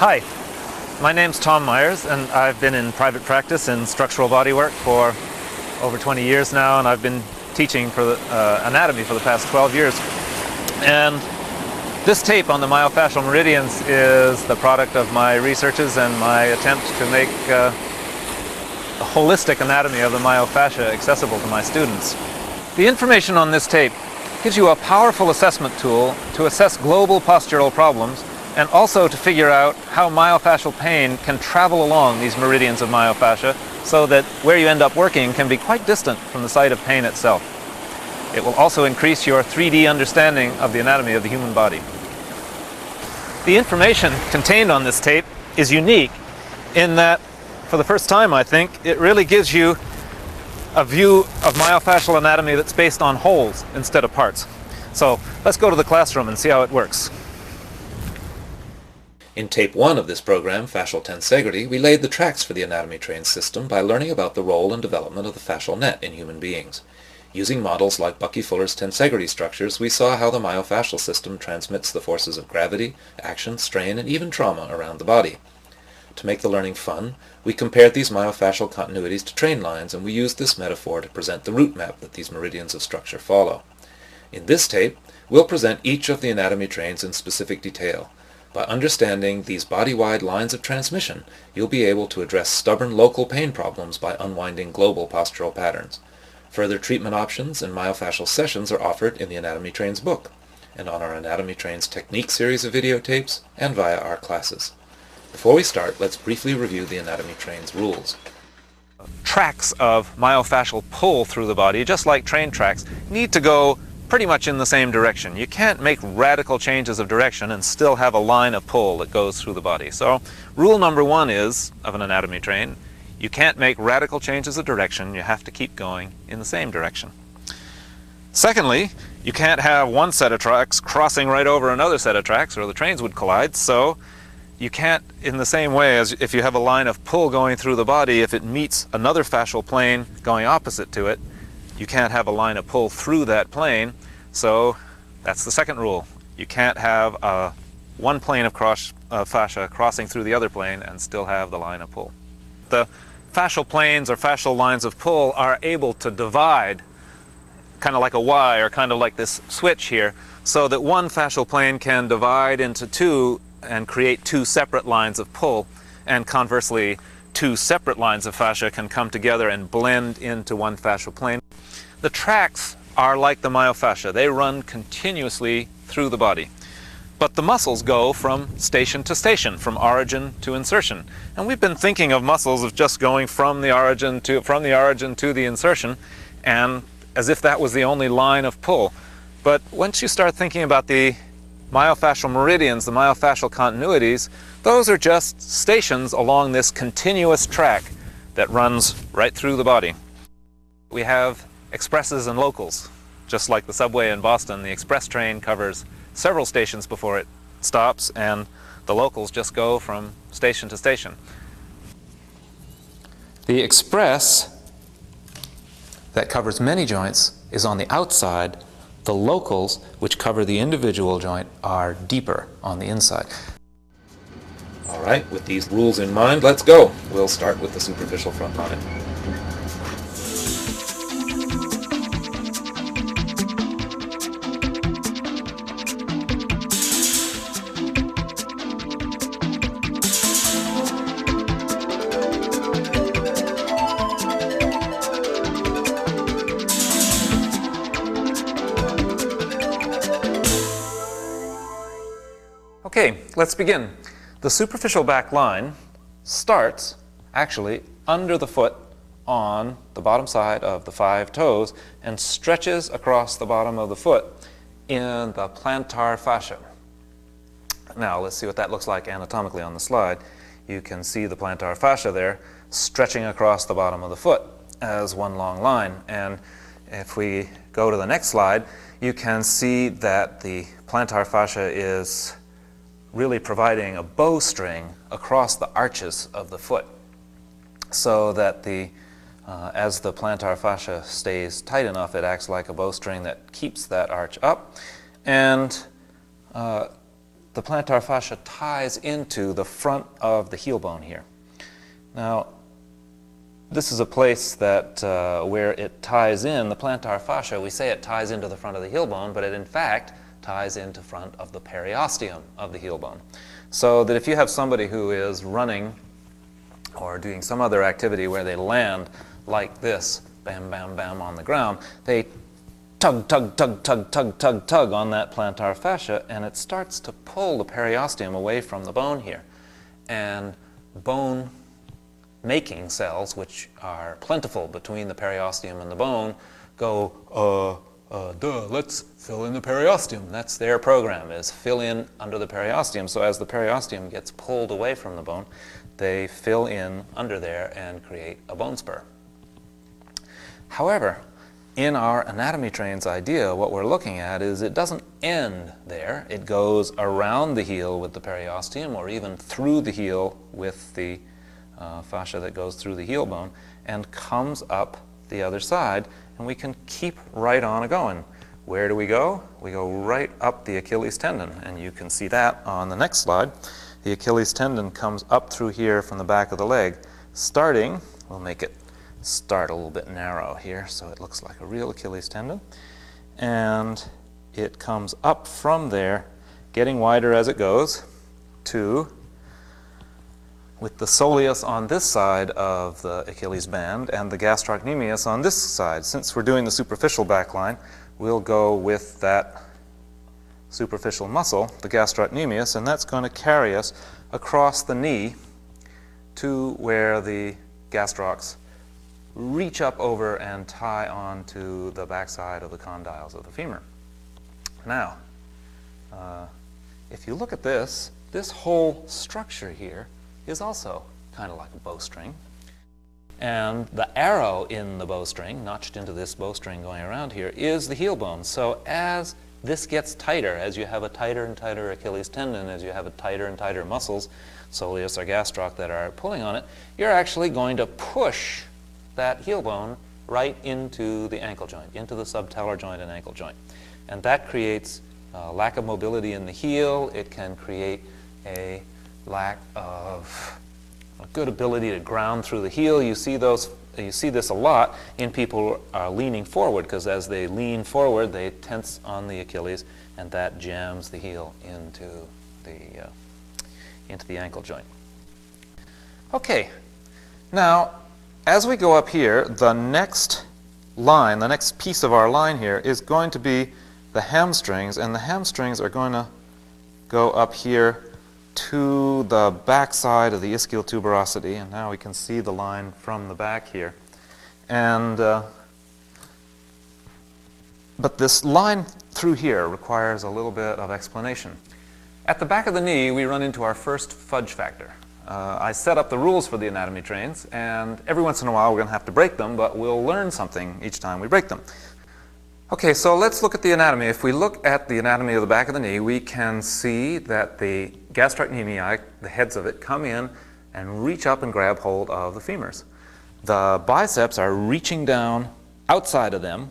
Hi, my name's Tom Myers, and I've been in private practice in structural bodywork for over 20 years now, and I've been teaching for anatomy for the past 12 years. And this tape on the myofascial meridians is the product of my researches and my attempt to make a holistic anatomy of the myofascia accessible to my students. The information on this tape gives you a powerful assessment tool to assess global postural problems and also to figure out how myofascial pain can travel along these meridians of myofascia so that where you end up working can be quite distant from the site of pain itself. It will also increase your 3D understanding of the anatomy of the human body. The information contained on this tape is unique in that, for the first time I think, it really gives you a view of myofascial anatomy that's based on wholes instead of parts. So let's go to the classroom and see how it works. In Tape 1 of this program, Fascial Tensegrity, we laid the tracks for the anatomy train system by learning about the role and development of the fascial net in human beings. Using models like Bucky-Fuller's tensegrity structures, we saw how the myofascial system transmits the forces of gravity, action, strain, and even trauma around the body. To make the learning fun, we compared these myofascial continuities to train lines, and we used this metaphor to present the route map that these meridians of structure follow. In this tape, we'll present each of the anatomy trains in specific detail. By understanding these body-wide lines of transmission, you'll be able to address stubborn local pain problems by unwinding global postural patterns. Further treatment options and myofascial sessions are offered in the Anatomy Trains book, and on our Anatomy Trains Technique series of videotapes, and via our classes. Before we start, let's briefly review the Anatomy Trains rules. Tracks of myofascial pull through the body, just like train tracks, need to go pretty much in the same direction. You can't make radical changes of direction and still have a line of pull that goes through the body. So rule number one is, of an anatomy train, you can't make radical changes of direction. You have to keep going in the same direction. Secondly, you can't have one set of tracks crossing right over another set of tracks or the trains would collide. So you can't, in the same way as if you have a line of pull going through the body, if it meets another fascial plane going opposite to it, you can't have a line of pull through that plane. So that's the second rule. You can't have one plane of fascia crossing through the other plane and still have the line of pull. The fascial planes or fascial lines of pull are able to divide, kind of like a Y or kind of like this switch here, so that one fascial plane can divide into two and create two separate lines of pull, and conversely two separate lines of fascia can come together and blend into one fascial plane. The tracks are like the myofascia. They run continuously through the body. But the muscles go from station to station, from origin to insertion. And we've been thinking of muscles as just going from the origin to the insertion, and as if that was the only line of pull. But once you start thinking about the myofascial meridians, the myofascial continuities, those are just stations along this continuous track that runs right through the body. We have expresses and locals. Just like the subway in Boston, the express train covers several stations before it stops, and the locals just go from station to station. The express that covers many joints is on the outside. The locals, which cover the individual joint, are deeper on the inside. All right, with these rules in mind, let's go. We'll start with the superficial front line. Okay, let's begin. The superficial back line starts actually under the foot on the bottom side of the 5 toes and stretches across the bottom of the foot in the plantar fascia. Now let's see what that looks like anatomically on the slide. You can see the plantar fascia there stretching across the bottom of the foot as one long line. And if we go to the next slide, you can see that the plantar fascia is really providing a bowstring across the arches of the foot, so that as the plantar fascia stays tight enough, it acts like a bowstring that keeps that arch up. And the the plantar fascia ties into the front of the heel bone here. Now, this is a place that where it ties in, the plantar fascia, we say it ties into the front of the heel bone, but it in fact ties into front of the periosteum of the heel bone. So that if you have somebody who is running or doing some other activity where they land like this, bam, bam, bam on the ground, they tug, tug, tug, tug, tug, tug, tug on that plantar fascia, and it starts to pull the periosteum away from the bone here. And bone making cells, which are plentiful between the periosteum and the bone, go, let's fill in the periosteum. That's their program, is fill in under the periosteum. So as the periosteum gets pulled away from the bone, they fill in under there and create a bone spur. However, in our anatomy trains idea, what we're looking at is it doesn't end there. It goes around the heel with the periosteum, or even through the heel with the fascia that goes through the heel bone, and comes up the other side, and we can keep right on going. Where do we go? We go right up the Achilles tendon, and you can see that on the next slide. The Achilles tendon comes up through here from the back of the leg, starting, we'll make it start a little bit narrow here so it looks like a real Achilles tendon, and it comes up from there, getting wider as it goes, to, with the soleus on this side of the Achilles band and the gastrocnemius on this side. Since we're doing the superficial back line, we'll go with that superficial muscle, the gastrocnemius, and that's going to carry us across the knee to where the gastrocs reach up over and tie on to the backside of the condyles of the femur. Now, if you look at this, this whole structure here is also kind of like a bowstring. And the arrow in the bowstring, notched into this bowstring going around here, is the heel bone. So as this gets tighter, as you have a tighter and tighter Achilles tendon, as you have a tighter and tighter muscles, soleus or gastroc, that are pulling on it, you're actually going to push that heel bone right into the ankle joint, into the subtalar joint and ankle joint. And that creates a lack of mobility in the heel. It can create a lack of a good ability to ground through the heel. You see this a lot in people who are leaning forward, because as they lean forward, they tense on the Achilles, and that jams the heel into the ankle joint. Okay, now as we go up here, the next line, the next piece of our line here is going to be the hamstrings, and the hamstrings are going to go up here to the back side of the ischial tuberosity, and now we can see the line from the back here. And but this line through here requires a little bit of explanation. At the back of the knee, we run into our first fudge factor. I set up the rules for the anatomy trains, and every once in a while we're going to have to break them, but we'll learn something each time we break them. Okay, so let's look at the anatomy. If we look at the anatomy of the back of the knee, we can see that the gastrocnemiae, the heads of it, come in and reach up and grab hold of the femurs. The biceps are reaching down outside of them,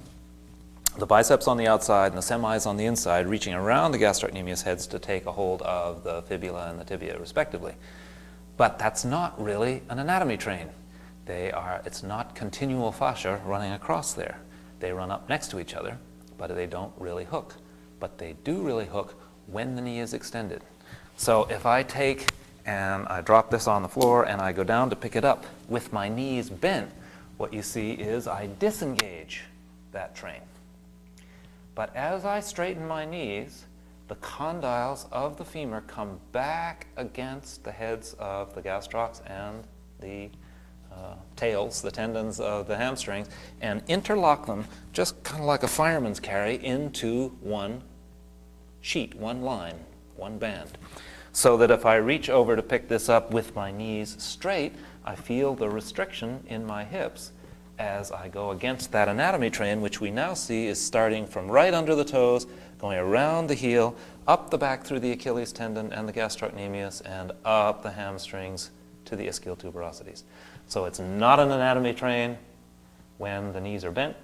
the biceps on the outside and the semis on the inside, reaching around the gastrocnemius heads to take a hold of the fibula and the tibia, respectively. But that's not really an anatomy train. It's not continual fascia running across there. They run up next to each other, but they don't really hook. But they do really hook when the knee is extended. So if I take and I drop this on the floor and I go down to pick it up with my knees bent, what you see is I disengage that train. But as I straighten my knees, the condyles of the femur come back against the heads of the gastrocs and the tails, the tendons of the hamstrings, and interlock them just kind of like a fireman's carry into one sheet, one line, one band. So that if I reach over to pick this up with my knees straight, I feel the restriction in my hips as I go against that anatomy train, which we now see is starting from right under the toes, going around the heel, up the back through the Achilles tendon and the gastrocnemius, and up the hamstrings to the ischial tuberosities. So it's not an anatomy train when the knees are bent,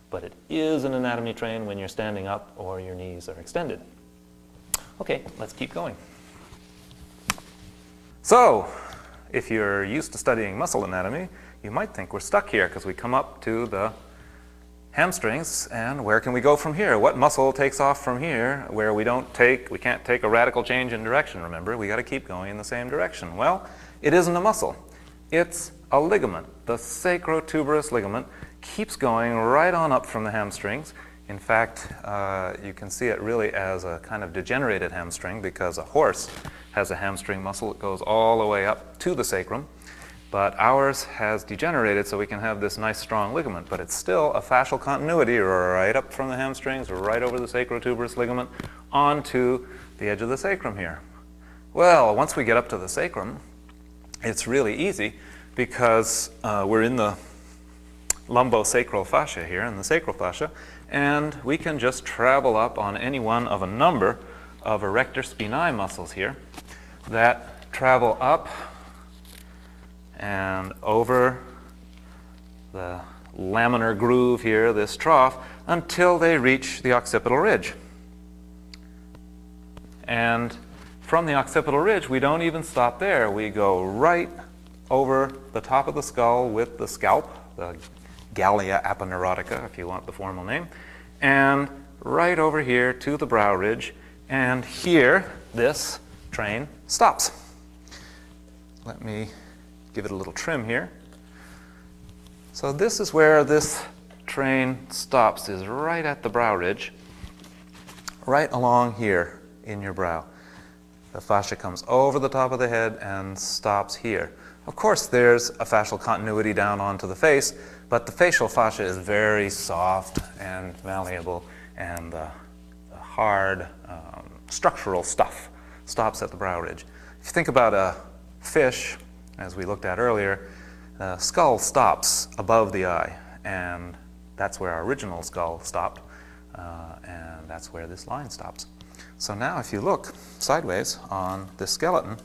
but it is an anatomy train when you're standing up or your knees are extended. Okay, let's keep going. So, if you're used to studying muscle anatomy, you might think we're stuck here because we come up to the hamstrings, and where can we go from here? What muscle takes off from here where we can't take a radical change in direction, remember? We got to keep going in the same direction. Well, it isn't a muscle. It's a ligament. The sacrotuberous ligament keeps going right on up from the hamstrings. In fact, you can see it really as a kind of degenerated hamstring because a horse has a hamstring muscle that goes all the way up to the sacrum. But ours has degenerated so we can have this nice strong ligament, but it's still a fascial continuity right up from the hamstrings, right over the sacrotuberous ligament, onto the edge of the sacrum here. Well, once we get up to the sacrum, it's really easy because we're in the lumbosacral fascia here, in the sacral fascia, and we can just travel up on any one of a number of erector spinae muscles here that travel up and over the laminar groove here, this trough, until they reach the occipital ridge. And from the occipital ridge, we don't even stop there. We go right over the top of the skull with the scalp, the Gallia aponeurotica, if you want the formal name, and right over here to the brow ridge, and here this train stops. Let me give it a little trim here. So this is where this train stops, is right at the brow ridge, right along here in your brow. The fascia comes over the top of the head and stops here. Of course, there's a fascial continuity down onto the face, but the facial fascia is very soft and malleable, and the hard structural stuff stops at the brow ridge. If you think about a fish, as we looked at earlier, the skull stops above the eye, and that's where our original skull stopped, and that's where this line stops. So now if you look sideways on this skeleton,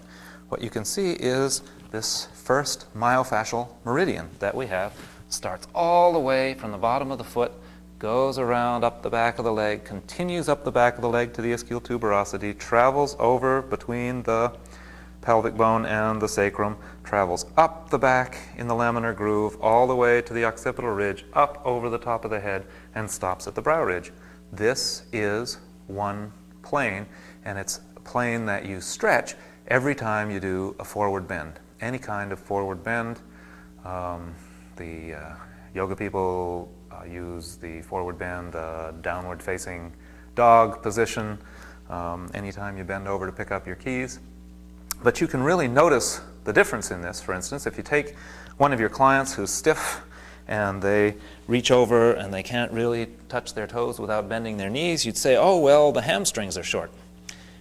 what you can see is this first myofascial meridian that we have starts all the way from the bottom of the foot, goes around up the back of the leg, continues up the back of the leg to the ischial tuberosity, travels over between the pelvic bone and the sacrum, travels up the back in the laminar groove all the way to the occipital ridge, up over the top of the head, and stops at the brow ridge. This is one plane, and it's a plane that you stretch every time you do a forward bend. Any kind of forward bend. The yoga people use the forward bend, downward facing dog position, anytime you bend over to pick up your keys. But you can really notice the difference in this. For instance, if you take one of your clients who's stiff and they reach over and they can't really touch their toes without bending their knees, you'd say, oh, well, the hamstrings are short.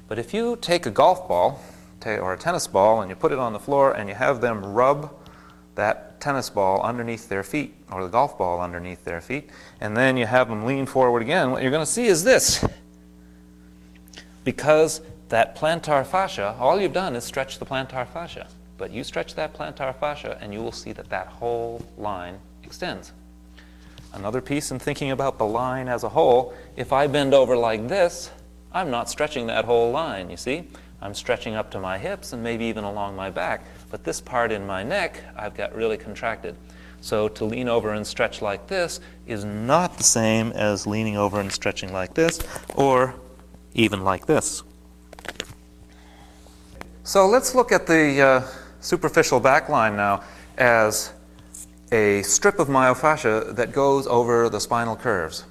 But if you take a golf ball or a tennis ball and you put it on the floor and you have them rub that tennis ball underneath their feet or the golf ball underneath their feet, and then you have them lean forward again, what you're going to see is this. Because that plantar fascia, all you've done is stretch the plantar fascia. But you stretch that plantar fascia and you will see that that whole line extends. Another piece in thinking about the line as a whole, if I bend over like this, I'm not stretching that whole line, you see? I'm stretching up to my hips and maybe even along my back. But this part in my neck, I've got really contracted. So to lean over and stretch like this is not the same as leaning over and stretching like this, or even like this. So let's look at the superficial back line now as a strip of myofascia that goes over the spinal curves.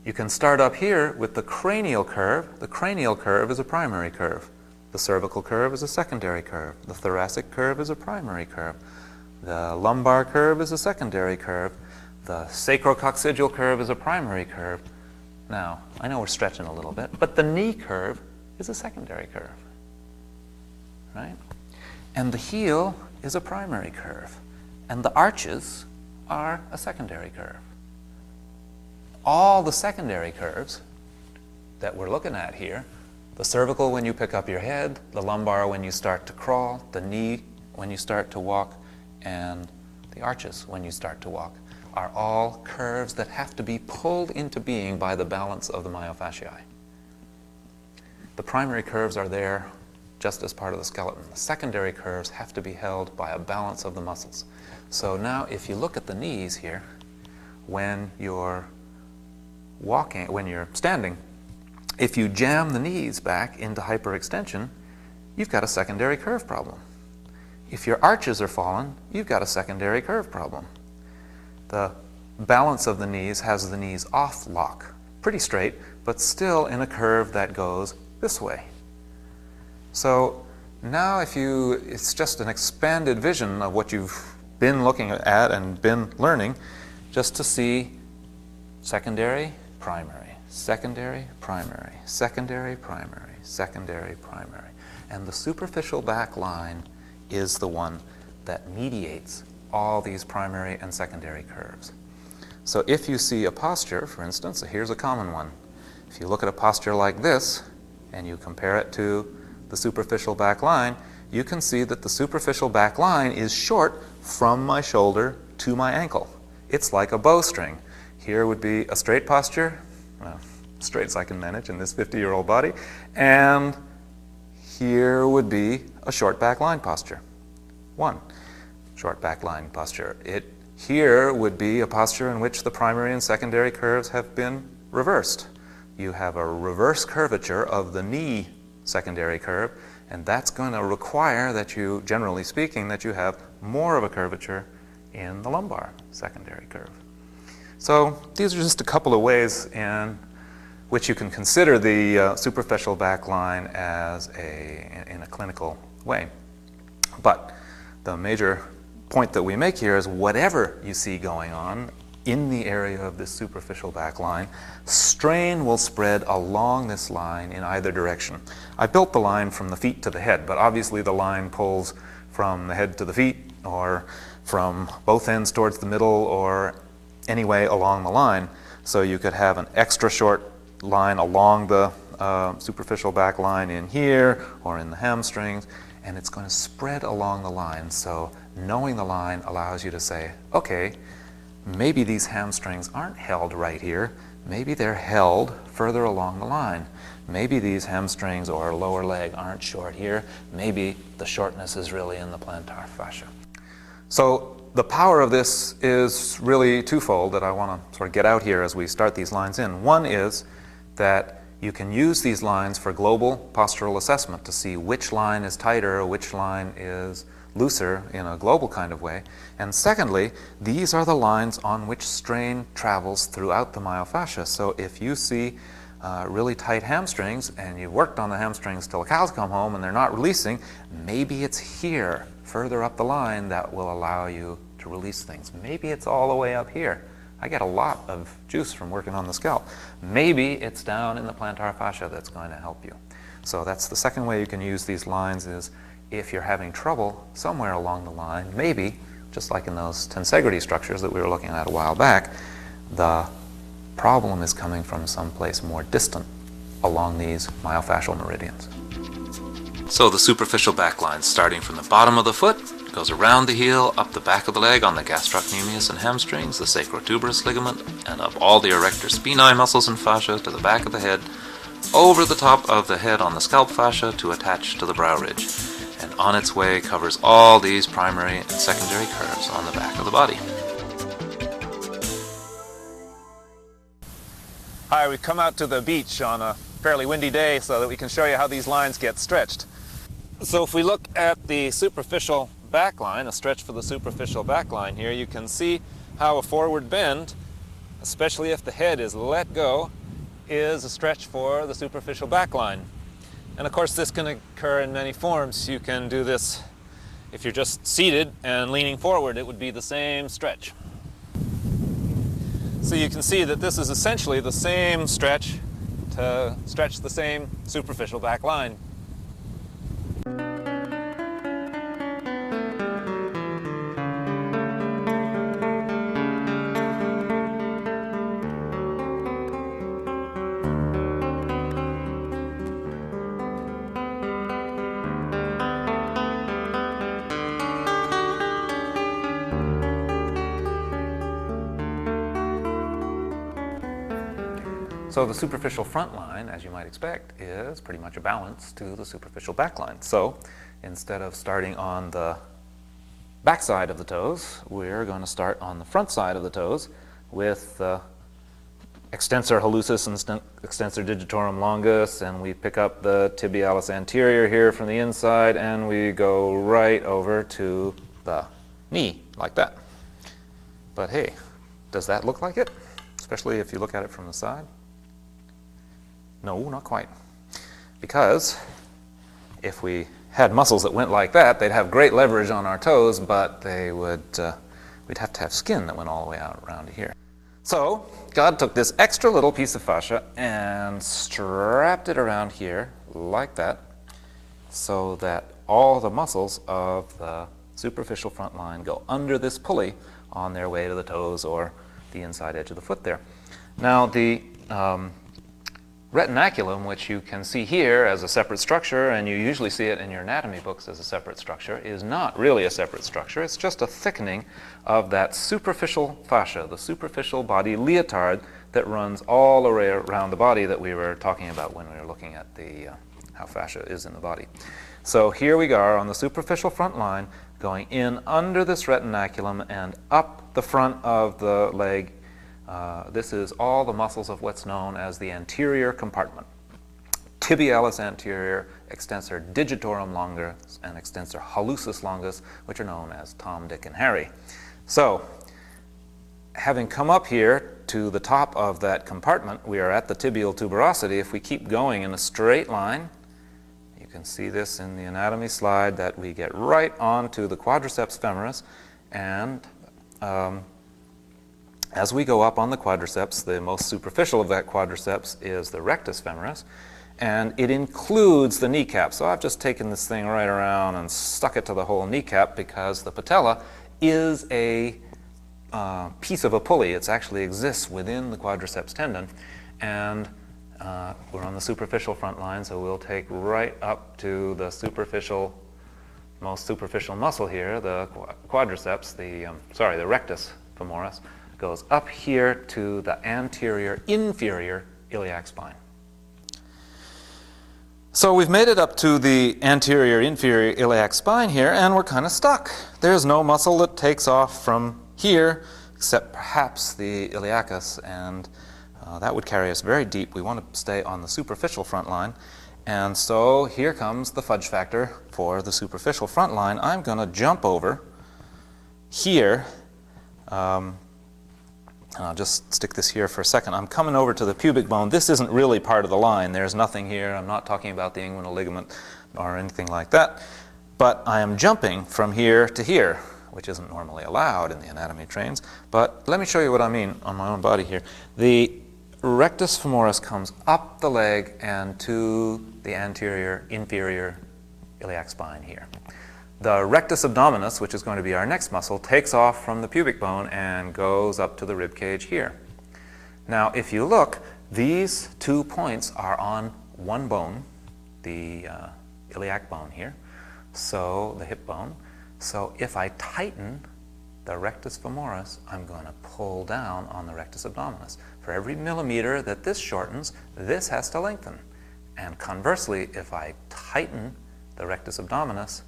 You can start up here with the cranial curve. The cranial curve is a primary curve. The cervical curve is a secondary curve. The thoracic curve is a primary curve. The lumbar curve is a secondary curve. The sacrococcygeal curve is a primary curve. Now, I know we're stretching a little bit, but the knee curve is a secondary curve, right? And the heel is a primary curve. And the arches are a secondary curve. All the secondary curves that we're looking at here, the cervical when you pick up your head, the lumbar when you start to crawl, the knee when you start to walk, and the arches when you start to walk, are all curves that have to be pulled into being by the balance of the myofasciae. The primary curves are there just as part of the skeleton. The secondary curves have to be held by a balance of the muscles. So now if you look at the knees here, when you're walking, when you're standing, if you jam the knees back into hyperextension, you've got a secondary curve problem. If your arches are fallen, you've got a secondary curve problem. The balance of the knees has the knees off lock, pretty straight, but still in a curve that goes this way. So now it's just an expanded vision of what you've been looking at and been learning, just to see secondary, primary, secondary, primary, secondary, primary, secondary, primary. And the superficial back line is the one that mediates all these primary and secondary curves. So if you see a posture, for instance, here's a common one. If you look at a posture like this and you compare it to the superficial back line, you can see that the superficial back line is short from my shoulder to my ankle. It's like a bowstring. Here would be a straight posture, well, straight as I can manage in this 50-year-old body, and here would be a short back line posture. One short back line posture. Here would be a posture in which the primary and secondary curves have been reversed. You have a reverse curvature of the knee secondary curve, and that's going to require that you, generally speaking, that you have more of a curvature in the lumbar secondary curve. So these are just a couple of ways in which you can consider the superficial back line as in a clinical way. But the major point that we make here is whatever you see going on in the area of this superficial back line, strain will spread along this line in either direction. I built the line from the feet to the head, but obviously the line pulls from the head to the feet, or from both ends towards the middle, or any way along the line. So you could have an extra short line along the superficial back line in here, or in the hamstrings, and it's going to spread along the line. So knowing the line allows you to say, okay, maybe these hamstrings aren't held right here. Maybe they're held further along the line. Maybe these hamstrings or lower leg aren't short here. Maybe the shortness is really in the plantar fascia. So the power of this is really twofold that I want to sort of get out here as we start these lines in. One is that you can use these lines for global postural assessment to see which line is tighter or which line is looser in a global kind of way. And secondly, these are the lines on which strain travels throughout the myofascia. So if you see really tight hamstrings and you've worked on the hamstrings till the cows come home and they're not releasing, maybe it's here, further up the line, that will allow you to release things. Maybe it's all the way up here. I get a lot of juice from working on the scalp. Maybe it's down in the plantar fascia that's going to help you. So that's the second way you can use these lines, is if you're having trouble somewhere along the line, maybe, just like in those tensegrity structures that we were looking at a while back, the problem is coming from someplace more distant along these myofascial meridians. So the superficial back line, starting from the bottom of the foot, goes around the heel, up the back of the leg on the gastrocnemius and hamstrings, the sacrotuberous ligament, and up all the erector spinae muscles and fascia to the back of the head, over the top of the head on the scalp fascia to attach to the brow ridge, and on its way covers all these primary and secondary curves on the back of the body. Hi, we've come out to the beach on a fairly windy day so that we can show you how these lines get stretched. So if we look at the superficial back line, a stretch for the superficial back line here, you can see how a forward bend, especially if the head is let go, is a stretch for the superficial back line. And of course this can occur in many forms. You can do this if you're just seated and leaning forward, it would be the same stretch. So you can see that this is essentially the same stretch to stretch the same superficial back line. So the superficial front line, as you might expect, is pretty much a balance to the superficial back line. So instead of starting on the back side of the toes, we're going to start on the front side of the toes with extensor hallucis and extensor digitorum longus, and we pick up the tibialis anterior here from the inside, and we go right over to the knee, like that. But hey, does that look like it? Especially if you look at it from the side? No, not quite. Because if we had muscles that went like that, they'd have great leverage on our toes, but they would, we'd have to have skin that went all the way out around here. So God took this extra little piece of fascia and strapped it around here like that, so that all the muscles of the superficial front line go under this pulley on their way to the toes or the inside edge of the foot there. Now the retinaculum, which you can see here as a separate structure, and you usually see it in your anatomy books as a separate structure, is not really a separate structure. It's just a thickening of that superficial fascia, the superficial body leotard that runs all the way around the body that we were talking about when we were looking at the how fascia is in the body. So here we are on the superficial front line, going in under this retinaculum and up the front of the leg. This is all the muscles of what's known as the anterior compartment. Tibialis anterior, extensor digitorum longus, and extensor hallucis longus, which are known as Tom, Dick, and Harry. So, having come up here to the top of that compartment, we are at the tibial tuberosity. If we keep going in a straight line, you can see this in the anatomy slide, that we get right onto the quadriceps femoris, and as we go up on the quadriceps, the most superficial of that quadriceps is the rectus femoris, and it includes the kneecap. So I've just taken this thing right around and stuck it to the whole kneecap, because the patella is a piece of a pulley. It actually exists within the quadriceps tendon, and we're on the superficial front line, so we'll take right up to the superficial, most superficial muscle here, the quadriceps, the rectus femoris, goes up here to the anterior inferior iliac spine. So we've made it up to the anterior inferior iliac spine here, and we're kind of stuck. There's no muscle that takes off from here, except perhaps the iliacus, and that would carry us very deep. We want to stay on the superficial front line, and so here comes the fudge factor for the superficial front line. I'm going to jump over here. I'll just stick this here for a second. I'm coming over to the pubic bone. This isn't really part of the line. There's nothing here. I'm not talking about the inguinal ligament or anything like that. But I am jumping from here to here, which isn't normally allowed in the anatomy trains. But let me show you what I mean on my own body here. The rectus femoris comes up the leg and to the anterior inferior iliac spine here. The rectus abdominis, which is going to be our next muscle, takes off from the pubic bone and goes up to the rib cage here. Now, if you look, these 2 points are on one bone, the iliac bone here, so the hip bone. So if I tighten the rectus femoris, I'm going to pull down on the rectus abdominis. For every millimeter that this shortens, this has to lengthen. And conversely, if I tighten the rectus abdominis,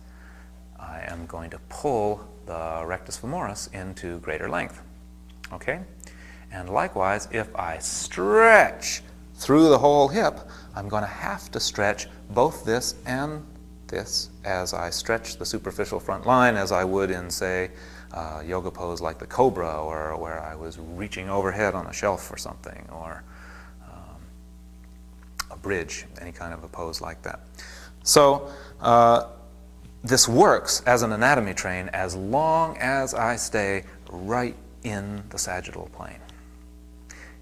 I am going to pull the rectus femoris into greater length. Okay? And likewise, if I stretch through the whole hip, I'm going to have to stretch both this and this as I stretch the superficial front line, as I would in, say, yoga pose like the cobra, or where I was reaching overhead on a shelf or something, or a bridge, any kind of a pose like that. So this works as an anatomy train as long as I stay right in the sagittal plane.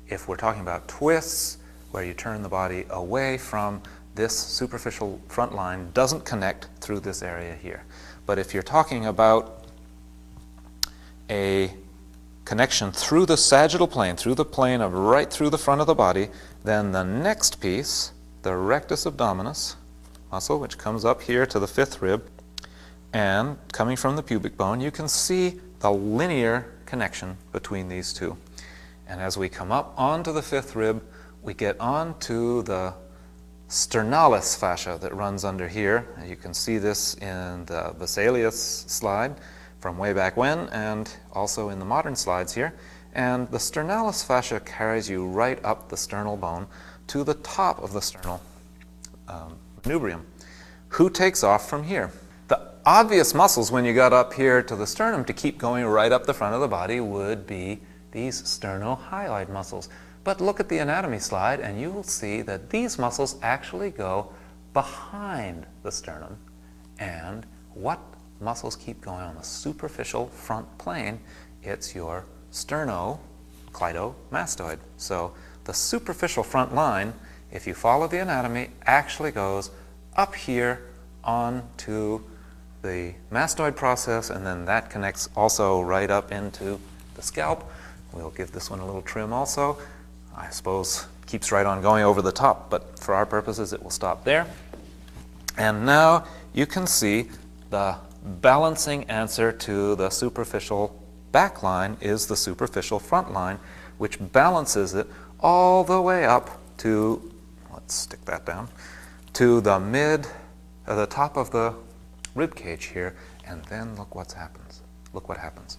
If we're talking about twists, where you turn the body away from this superficial front line, doesn't connect through this area here. But if you're talking about a connection through the sagittal plane, through the plane of right through the front of the body, then the next piece, the rectus abdominis muscle, which comes up here to the fifth rib, and coming from the pubic bone, you can see the linear connection between these two. And as we come up onto the fifth rib, we get on to the sternalis fascia that runs under here. You can see this in the Vesalius slide from way back when, and also in the modern slides here. And the sternalis fascia carries you right up the sternal bone to the top of the sternal manubrium. Who takes off from here? The obvious muscles when you got up here to the sternum to keep going right up the front of the body would be these sternohyoid muscles. But look at the anatomy slide and you will see that these muscles actually go behind the sternum. And what muscles keep going on the superficial front plane? It's your sternocleidomastoid. So the superficial front line, if you follow the anatomy, actually goes up here onto the mastoid process, and then that connects also right up into the scalp. We'll give this one a little trim also. I suppose keeps right on going over the top, but for our purposes it will stop there. And now you can see the balancing answer to the superficial back line is the superficial front line, which balances it all the way up to, let's stick that down, to the the top of the rib cage here, and then look what happens. Look what happens.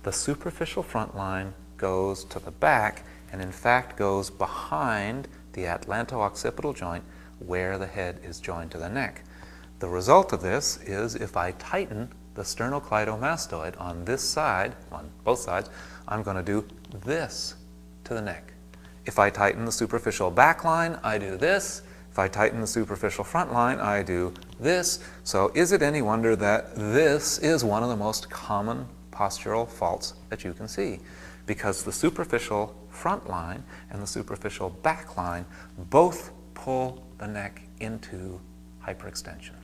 The superficial front line goes to the back, and in fact goes behind the atlanto-occipital joint where the head is joined to the neck. The result of this is if I tighten the sternocleidomastoid on this side, on both sides, I'm going to do this to the neck. If I tighten the superficial back line, I do this. If I tighten the superficial front line, I do this. So is it any wonder that this is one of the most common postural faults that you can see? Because the superficial front line and the superficial back line both pull the neck into hyperextension,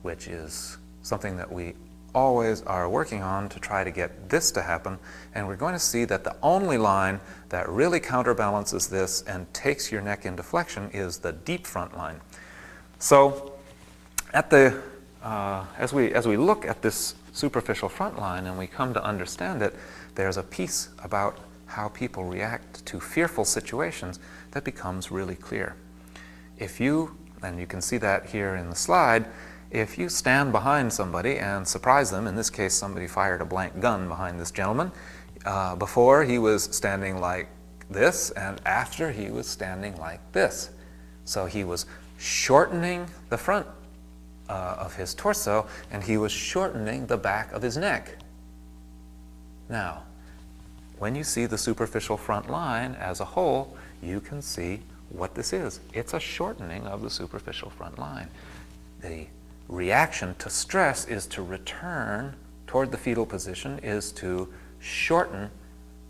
which is something that we always are working on to try to get this to happen. And we're going to see that the only line that really counterbalances this and takes your neck into flexion is the deep front line. So at the, as we look at this superficial front line and we come to understand it, there's a piece about how people react to fearful situations that becomes really clear. If you, and you can see that here in the slide, if you stand behind somebody and surprise them, in this case somebody fired a blank gun behind this gentleman, before he was standing like this and after he was standing like this. So he was shortening the front of his torso and he was shortening the back of his neck. Now, when you see the superficial front line as a whole, you can see what this is. It's a shortening of the superficial front line. The reaction to stress is to return toward the fetal position, is to shorten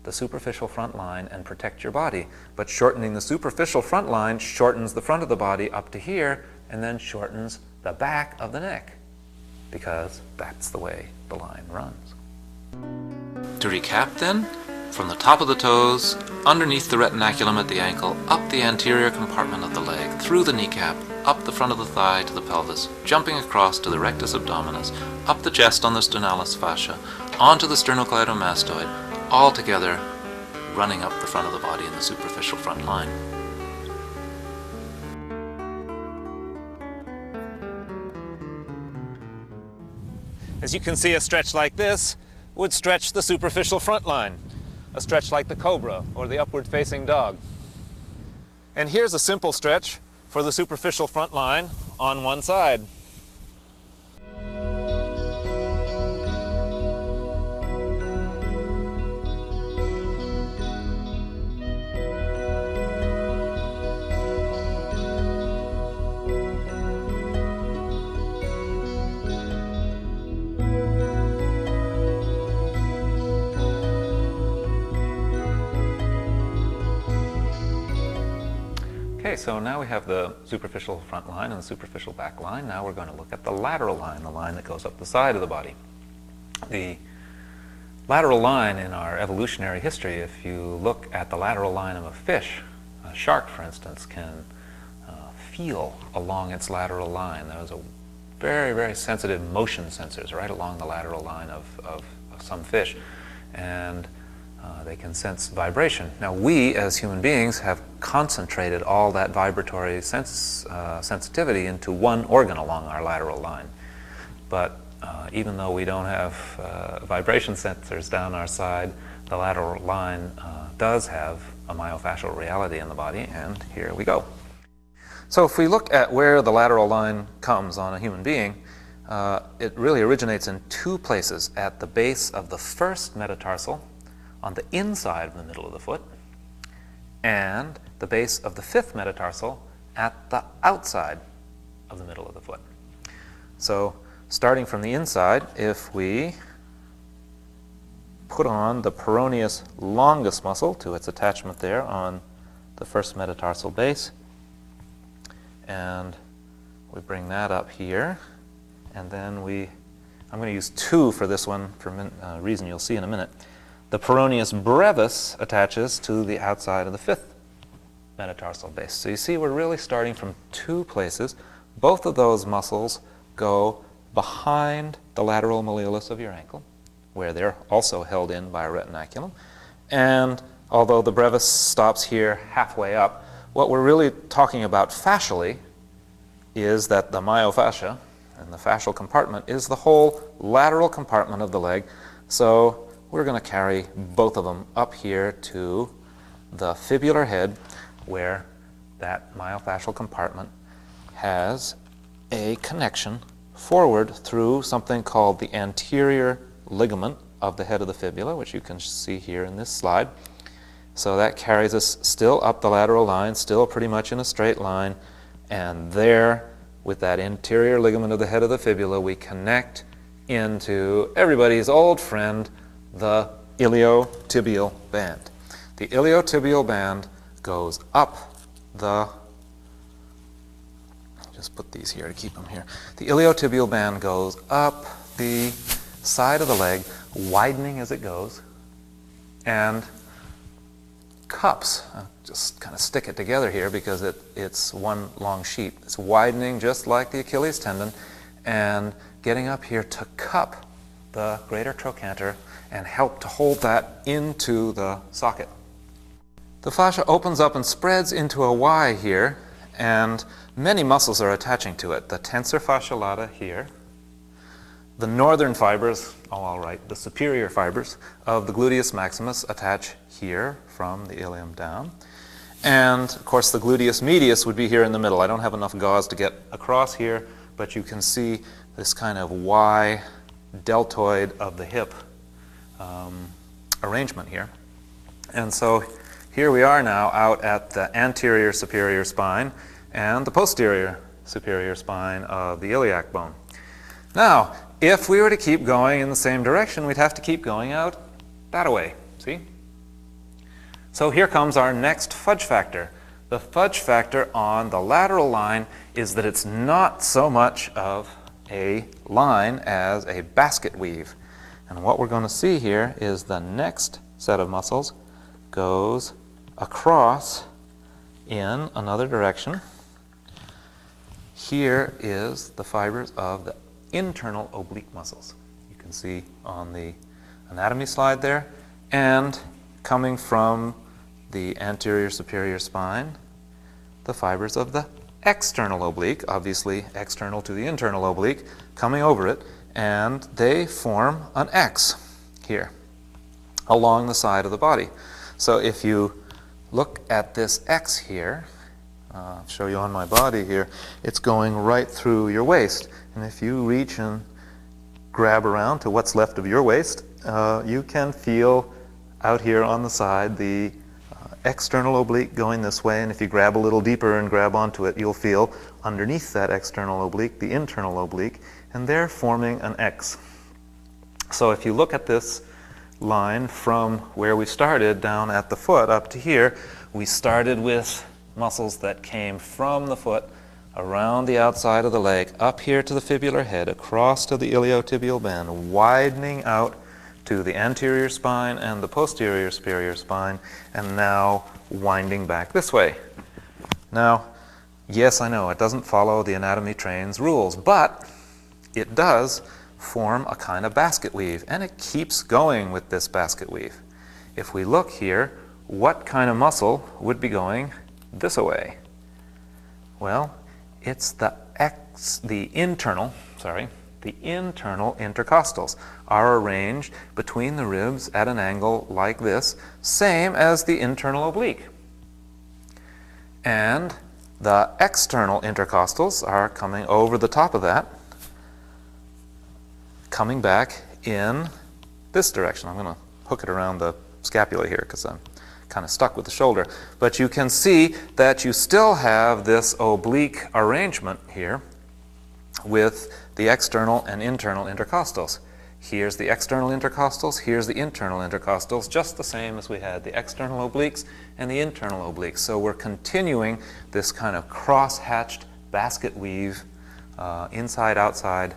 the superficial front line and protect your body. But shortening the superficial front line shortens the front of the body up to here and then shortens the back of the neck, because that's the way the line runs. To recap then, from the top of the toes, underneath the retinaculum at the ankle, up the anterior compartment of the leg, through the kneecap, up the front of the thigh to the pelvis, jumping across to the rectus abdominis, up the chest on the sternalis fascia, onto the sternocleidomastoid, all together running up the front of the body in the superficial front line. As you can see, a stretch like this would stretch the superficial front line. A stretch like the cobra or the upward-facing dog. And here's a simple stretch for the superficial front line on one side. Okay, so now we have the superficial front line and the superficial back line. Now we're going to look at the lateral line, the line that goes up the side of the body. The lateral line in our evolutionary history, if you look at the lateral line of a fish, a shark for instance, can feel along its lateral line. Those are very, very sensitive motion sensors right along the lateral line of some fish. And They can sense vibration. Now we, as human beings, have concentrated all that vibratory sensitivity into one organ along our lateral line. But even though we don't have vibration sensors down our side, the lateral line does have a myofascial reality in the body, and here we go. So if we look at where the lateral line comes on a human being, it really originates in two places: at the base of the first metatarsal, on the inside of the middle of the foot, and the base of the fifth metatarsal at the outside of the middle of the foot. So starting from the inside, if we put on the peroneus longus muscle to its attachment there on the first metatarsal base, and we bring that up here, and then I'm going to use two for this one for a reason you'll see in a minute. The peroneus brevis attaches to the outside of the fifth metatarsal base. So you see we're really starting from two places. Both of those muscles go behind the lateral malleolus of your ankle, where they're also held in by a retinaculum. And although the brevis stops here halfway up, what we're really talking about fascially is that the myofascia and the fascial compartment is the whole lateral compartment of the leg. So we're going to carry both of them up here to the fibular head, where that myofascial compartment has a connection forward through something called the anterior ligament of the head of the fibula, which you can see here in this slide. So that carries us still up the lateral line, still pretty much in a straight line, and there, with that anterior ligament of the head of the fibula, we connect into everybody's old friend, the iliotibial band. The iliotibial band goes up just put these here to keep them here. The iliotibial band goes up the side of the leg, widening as it goes, and cups. Just kind of stick it together here because it's one long sheet. It's widening just like the Achilles tendon and getting up here to cup the greater trochanter and help to hold that into the socket. The fascia opens up and spreads into a Y here, and many muscles are attaching to it. The tensor fascia lata here, the northern fibers, all right, the superior fibers of the gluteus maximus attach here from the ilium down. And of course the gluteus medius would be here in the middle. I don't have enough gauze to get across here, but you can see this kind of Y deltoid of the hip arrangement here. And so here we are now out at the anterior superior spine and the posterior superior spine of the iliac bone. Now, if we were to keep going in the same direction, we'd have to keep going out that way, see? So here comes our next fudge factor. The fudge factor on the lateral line is that it's not so much of a line as a basket weave. And what we're going to see here is the next set of muscles goes across in another direction. Here is the fibers of the internal oblique muscles. You can see on the anatomy slide there, and coming from the anterior superior spine, the fibers of the external oblique, obviously external to the internal oblique, coming over it, and they form an X here along the side of the body. So if you look at this X here, I'll show you on my body here, it's going right through your waist. And if you reach and grab around to what's left of your waist, you can feel out here on the side the external oblique going this way, and if you grab a little deeper and grab onto it, you'll feel underneath that external oblique the internal oblique, and they're forming an X. So if you look at this line from where we started down at the foot up to here, we started with muscles that came from the foot around the outside of the leg, up here to the fibular head, across to the iliotibial band, widening out to the anterior spine and the posterior superior spine, and now winding back this way. Now, yes, I know it doesn't follow the Anatomy Train's rules, but it does form a kind of basket weave, and it keeps going with this basket weave. if we look here, what kind of muscle would be going this way? Well, it's the internal intercostals are arranged between the ribs at an angle like this, same as the internal oblique. And the external intercostals are coming over the top of that, coming back in this direction. I'm going to hook it around the scapula here because I'm kind of stuck with the shoulder. But you can see that you still have this oblique arrangement here with the external and internal intercostals. Here's the external intercostals, here's the internal intercostals, just the same as we had the external obliques and the internal obliques. So we're continuing this kind of cross-hatched basket weave, inside-outside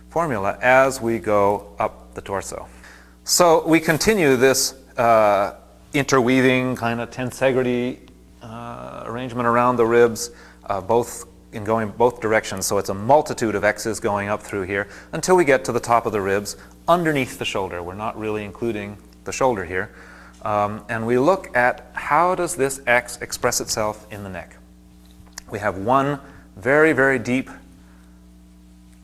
formula as we go up the torso. So we continue this interweaving kind of tensegrity arrangement around the ribs, going both directions. So it's a multitude of X's going up through here until we get to the top of the ribs underneath the shoulder. We're not really including the shoulder here. And we look at how does this X express itself in the neck. We have one very, very deep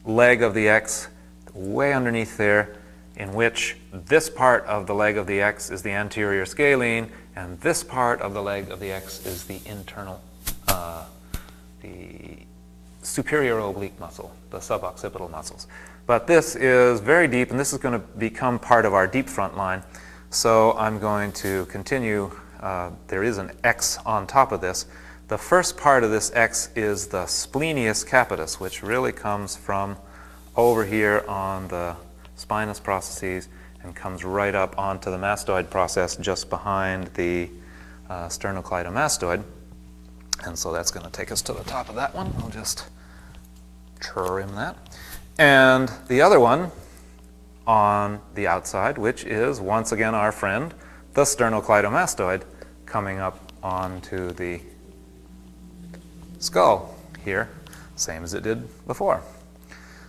leg of the X way underneath there, in which this part of the leg of the X is the anterior scalene, and this part of the leg of the X is the internal, the superior oblique muscle, the suboccipital muscles. But this is very deep, and this is going to become part of our deep front line. So I'm going to continue. There is an X on top of this. The first part of this X is the splenius capitis, which really comes from over here on the spinous processes and comes right up onto the mastoid process just behind the sternocleidomastoid. And so that's going to take us to the top of that one. I'll just trim that. And the other one on the outside, which is once again our friend, the sternocleidomastoid, coming up onto the skull here, same as it did before.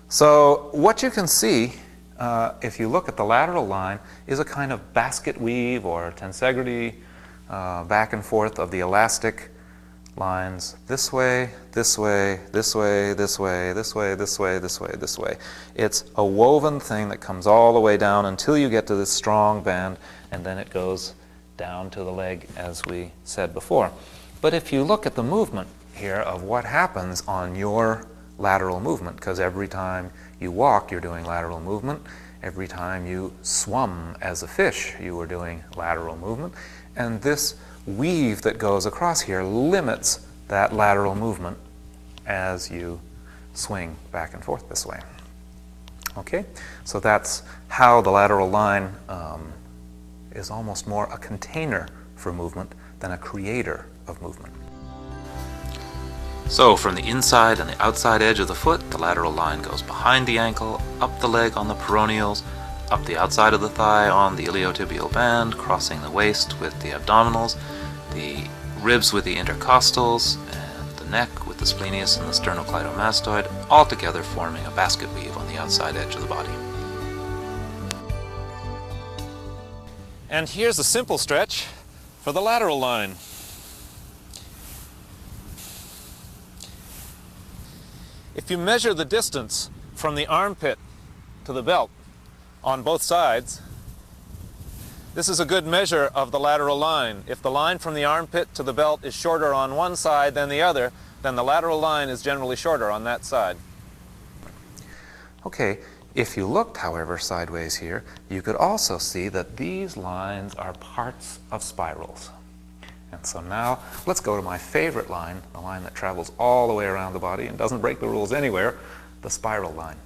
So what you can see if you look at the lateral line is a kind of basket weave or tensegrity back and forth of the elastic lines this way, this way, this way, this way, this way, this way, this way, this way. It's a woven thing that comes all the way down until you get to this strong band, and then it goes down to the leg as we said before. But if you look at the movement here of what happens on your lateral movement, because every time you walk you're doing lateral movement, every time you swum as a fish you were doing lateral movement, and this weave that goes across here limits that lateral movement as you swing back and forth this way. Okay, so that's how the lateral line is almost more a container for movement than a creator of movement. So from the inside and the outside edge of the foot, the lateral line goes behind the ankle, up the leg on the peroneals, up the outside of the thigh on the iliotibial band, crossing the waist with the abdominals, the ribs with the intercostals, and the neck with the splenius and the sternocleidomastoid, all together forming a basket weave on the outside edge of the body. And here's a simple stretch for the lateral line. If you measure the distance from the armpit to the belt on both sides, this is a good measure of the lateral line. If the line from the armpit to the belt is shorter on one side than the other, then the lateral line is generally shorter on that side. Okay, if you looked, however, sideways here, you could also see that these lines are parts of spirals. And so now let's go to my favorite line, the line that travels all the way around the body and doesn't break the rules anywhere, the spiral line.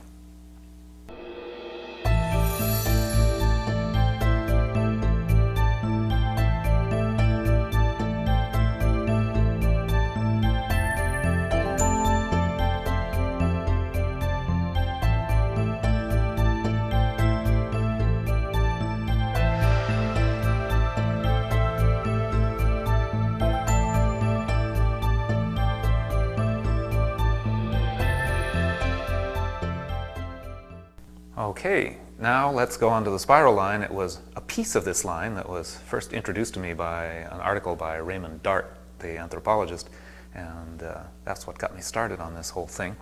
Okay, now let's go on to the spiral line. It was a piece of this line that was first introduced to me by an article by Raymond Dart, the anthropologist, and that's what got me started on this whole thing.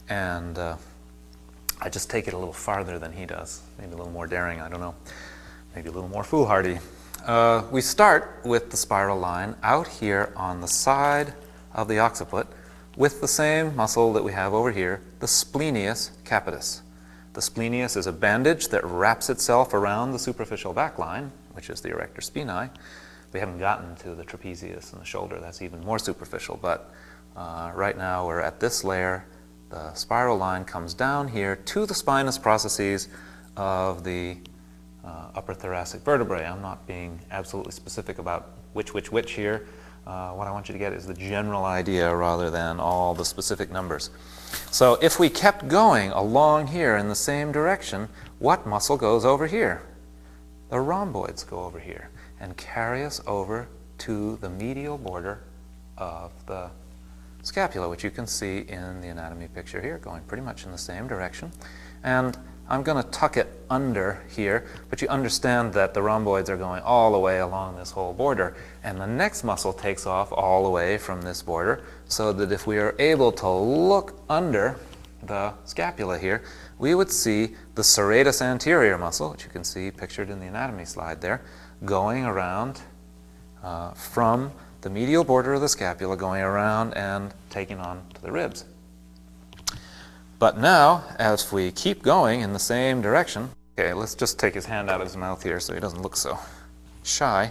And I just take it a little farther than he does, maybe a little more daring, I don't know, maybe a little more foolhardy. We start with the spiral line out here on the side of the occiput with the same muscle that we have over here, the splenius capitis. The splenius is a bandage that wraps itself around the superficial back line, which is the erector spinae. We haven't gotten to the trapezius and the shoulder. That's even more superficial, but right now we're at this layer. The spiral line comes down here to the spinous processes of the upper thoracic vertebrae. I'm not being absolutely specific about which here. What I want you to get is the general idea rather than all the specific numbers. So if we kept going along here in the same direction, what muscle goes over here? The rhomboids go over here and carry us over to the medial border of the scapula, which you can see in the anatomy picture here, going pretty much in the same direction. And I'm going to tuck it under here, but you understand that the rhomboids are going all the way along this whole border, and the next muscle takes off all the way from this border, so that if we are able to look under the scapula here, we would see the serratus anterior muscle, which you can see pictured in the anatomy slide there, going around from the medial border of the scapula, going around and taking on to the ribs. But now, as we keep going in the same direction, okay, let's just take his hand out of his mouth here so he doesn't look so shy.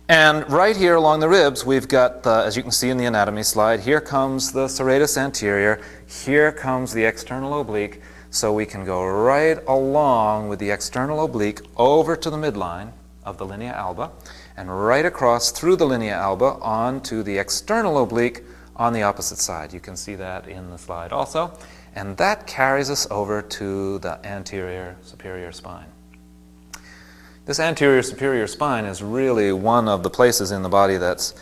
And right here along the ribs, we've got, the, as you can see in the anatomy slide, here comes the serratus anterior, here comes the external oblique, so we can go right along with the external oblique over to the midline of the linea alba, and right across through the linea alba onto the external oblique on the opposite side. You can see that in the slide also. And that carries us over to the anterior superior spine. This anterior superior spine is really one of the places in the body that's,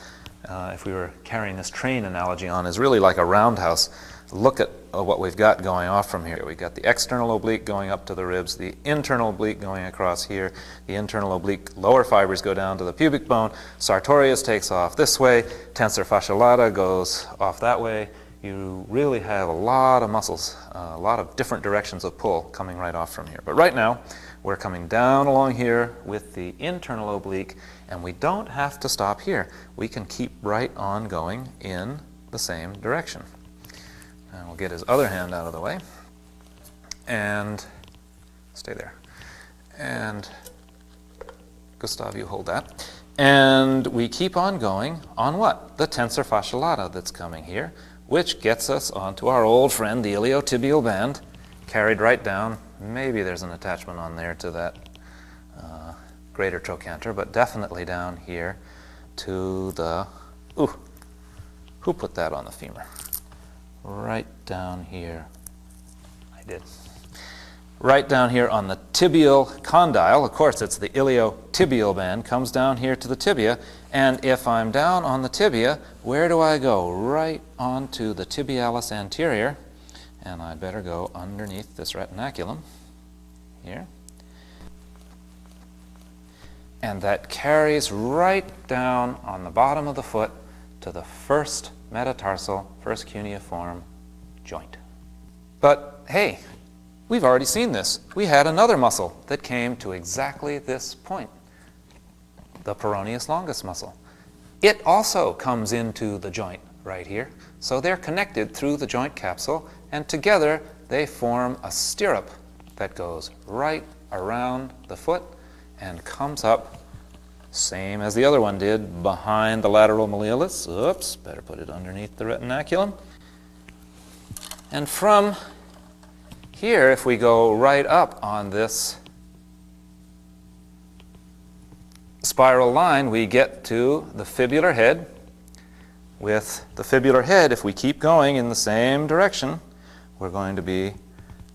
if we were carrying this train analogy on, is really like a roundhouse. Look at what we've got going off from here. We've got the external oblique going up to the ribs, the internal oblique going across here, the internal oblique lower fibers go down to the pubic bone, sartorius takes off this way, tensor fasciae lata goes off that way. You really have a lot of muscles, a lot of different directions of pull coming right off from here. But right now, we're coming down along here with the internal oblique, and we don't have to stop here. We can keep right on going in the same direction. And we'll get his other hand out of the way, and stay there. And Gustav, you hold that. And we keep on going on what? The tensor fasciae lata that's coming here, which gets us onto our old friend, the iliotibial band, carried right down. Maybe there's an attachment on there to that greater trochanter, but definitely down here to the, ooh, who put that on the femur? Right down here. I did. Right down here on the tibial condyle. Of course, it's the iliotibial band, comes down here to the tibia. And if I'm down on the tibia, where do I go? Right onto the tibialis anterior. And I'd better go underneath this retinaculum here. And that carries right down on the bottom of the foot to the first metatarsal, first cuneiform joint. But hey, we've already seen this. We had another muscle that came to exactly this point, the peroneus longus muscle. It also comes into the joint right here. So they're connected through the joint capsule, and together they form a stirrup that goes right around the foot and comes up, same as the other one did, behind the lateral malleolus. Oops, better put it underneath the retinaculum. And from here, if we go right up on this spiral line, we get to the fibular head. With the fibular head, if we keep going in the same direction, we're going to be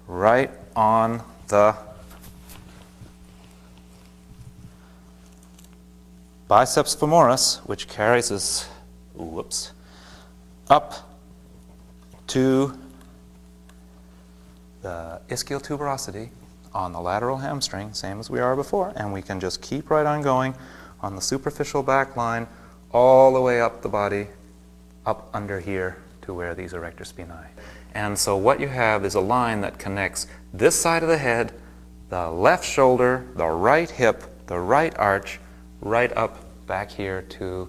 right on the biceps femoris, which carries us, up to the ischial tuberosity on the lateral hamstring, same as we are before, and we can just keep right on going on the superficial back line all the way up the body, up under here to where these erector spinae. And so what you have is a line that connects this side of the head, the left shoulder, the right hip, the right arch, right up back here to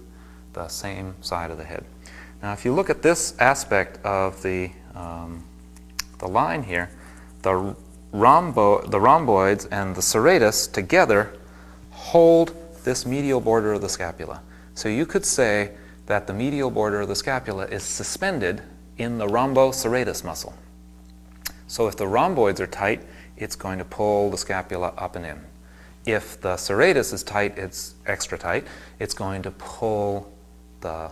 the same side of the head. Now if you look at this aspect of the line here, the rhomboids and the serratus together hold this medial border of the scapula. So you could say that the medial border of the scapula is suspended in the rhomboserratus muscle. So if the rhomboids are tight, it's going to pull the scapula up and in. If the serratus is tight, it's extra tight, it's going to pull the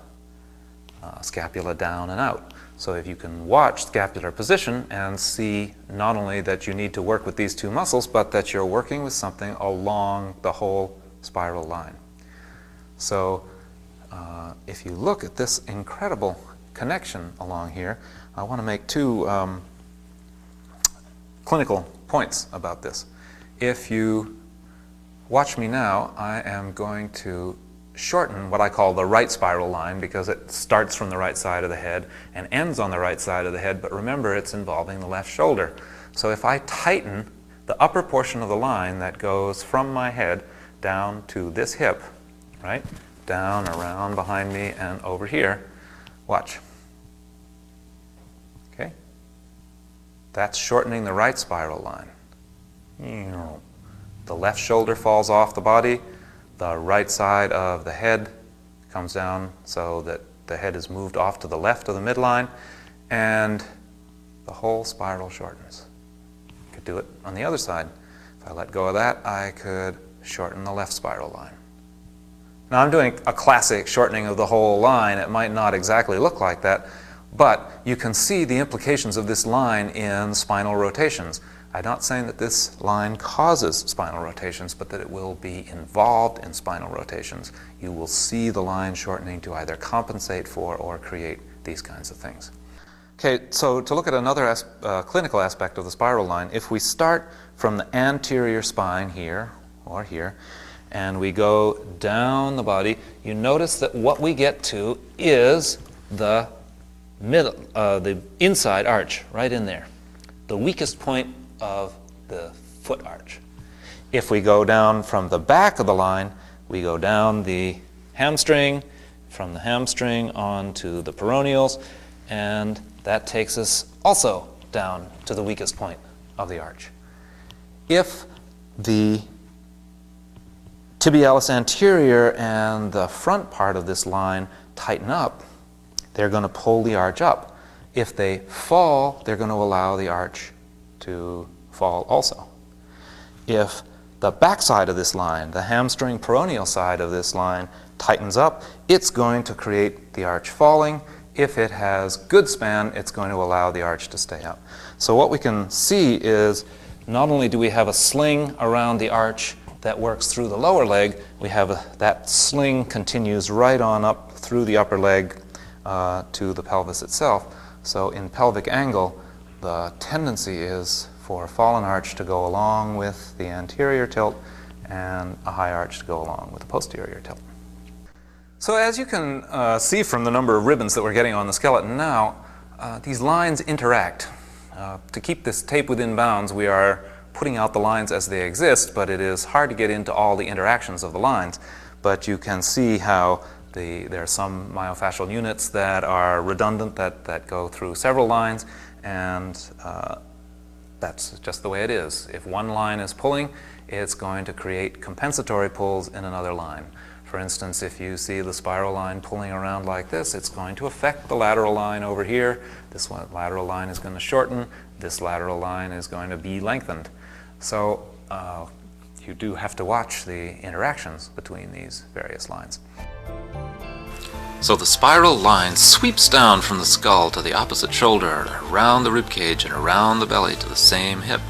scapula down and out. So if you can watch scapular position and see not only that you need to work with these two muscles, but that you're working with something along the whole spiral line. So if you look at this incredible connection along here, I want to make two clinical points about this. If you watch me now, I am going to shorten what I call the right spiral line because it starts from the right side of the head and ends on the right side of the head, but remember it's involving the left shoulder. So if I tighten the upper portion of the line that goes from my head down to this hip, right, down, around, behind me, and over here, watch. Okay? That's shortening the right spiral line. The left shoulder falls off the body, the right side of the head comes down so that the head is moved off to the left of the midline, and the whole spiral shortens. I could do it on the other side. If I let go of that, I could shorten the left spiral line. Now I'm doing a classic shortening of the whole line. It might not exactly look like that, but you can see the implications of this line in spinal rotations. I'm not saying that this line causes spinal rotations, but that it will be involved in spinal rotations. You will see the line shortening to either compensate for or create these kinds of things. Okay, so to look at another clinical aspect of the spiral line, if we start from the anterior spine here or here, and we go down the body, you notice that what we get to is the inside arch, right in there, the weakest point of the foot arch. If we go down from the back of the line, we go down the hamstring, from the hamstring onto the peroneals, and that takes us also down to the weakest point of the arch. If the tibialis anterior and the front part of this line tighten up, they're going to pull the arch up. If they fall, they're going to allow the arch to fall also. If the back side of this line, the hamstring peroneal side of this line, tightens up, it's going to create the arch falling. If it has good span, it's going to allow the arch to stay up. So what we can see is not only do we have a sling around the arch that works through the lower leg, we have that sling continues right on up through the upper leg to the pelvis itself. So in pelvic angle, the tendency is for a fallen arch to go along with the anterior tilt and a high arch to go along with the posterior tilt. So as you can see from the number of ribbons that we're getting on the skeleton now, these lines interact. To keep this tape within bounds, we are putting out the lines as they exist, but it is hard to get into all the interactions of the lines. But you can see how there are some myofascial units that are redundant, that go through several lines, and that's just the way it is. If one line is pulling, it's going to create compensatory pulls in another line. For instance, if you see the spiral line pulling around like this, it's going to affect the lateral line over here. This lateral line is going to shorten. This lateral line is going to be lengthened. So you do have to watch the interactions between these various lines. So the spiral line sweeps down from the skull to the opposite shoulder, around the ribcage and around the belly to the same hip,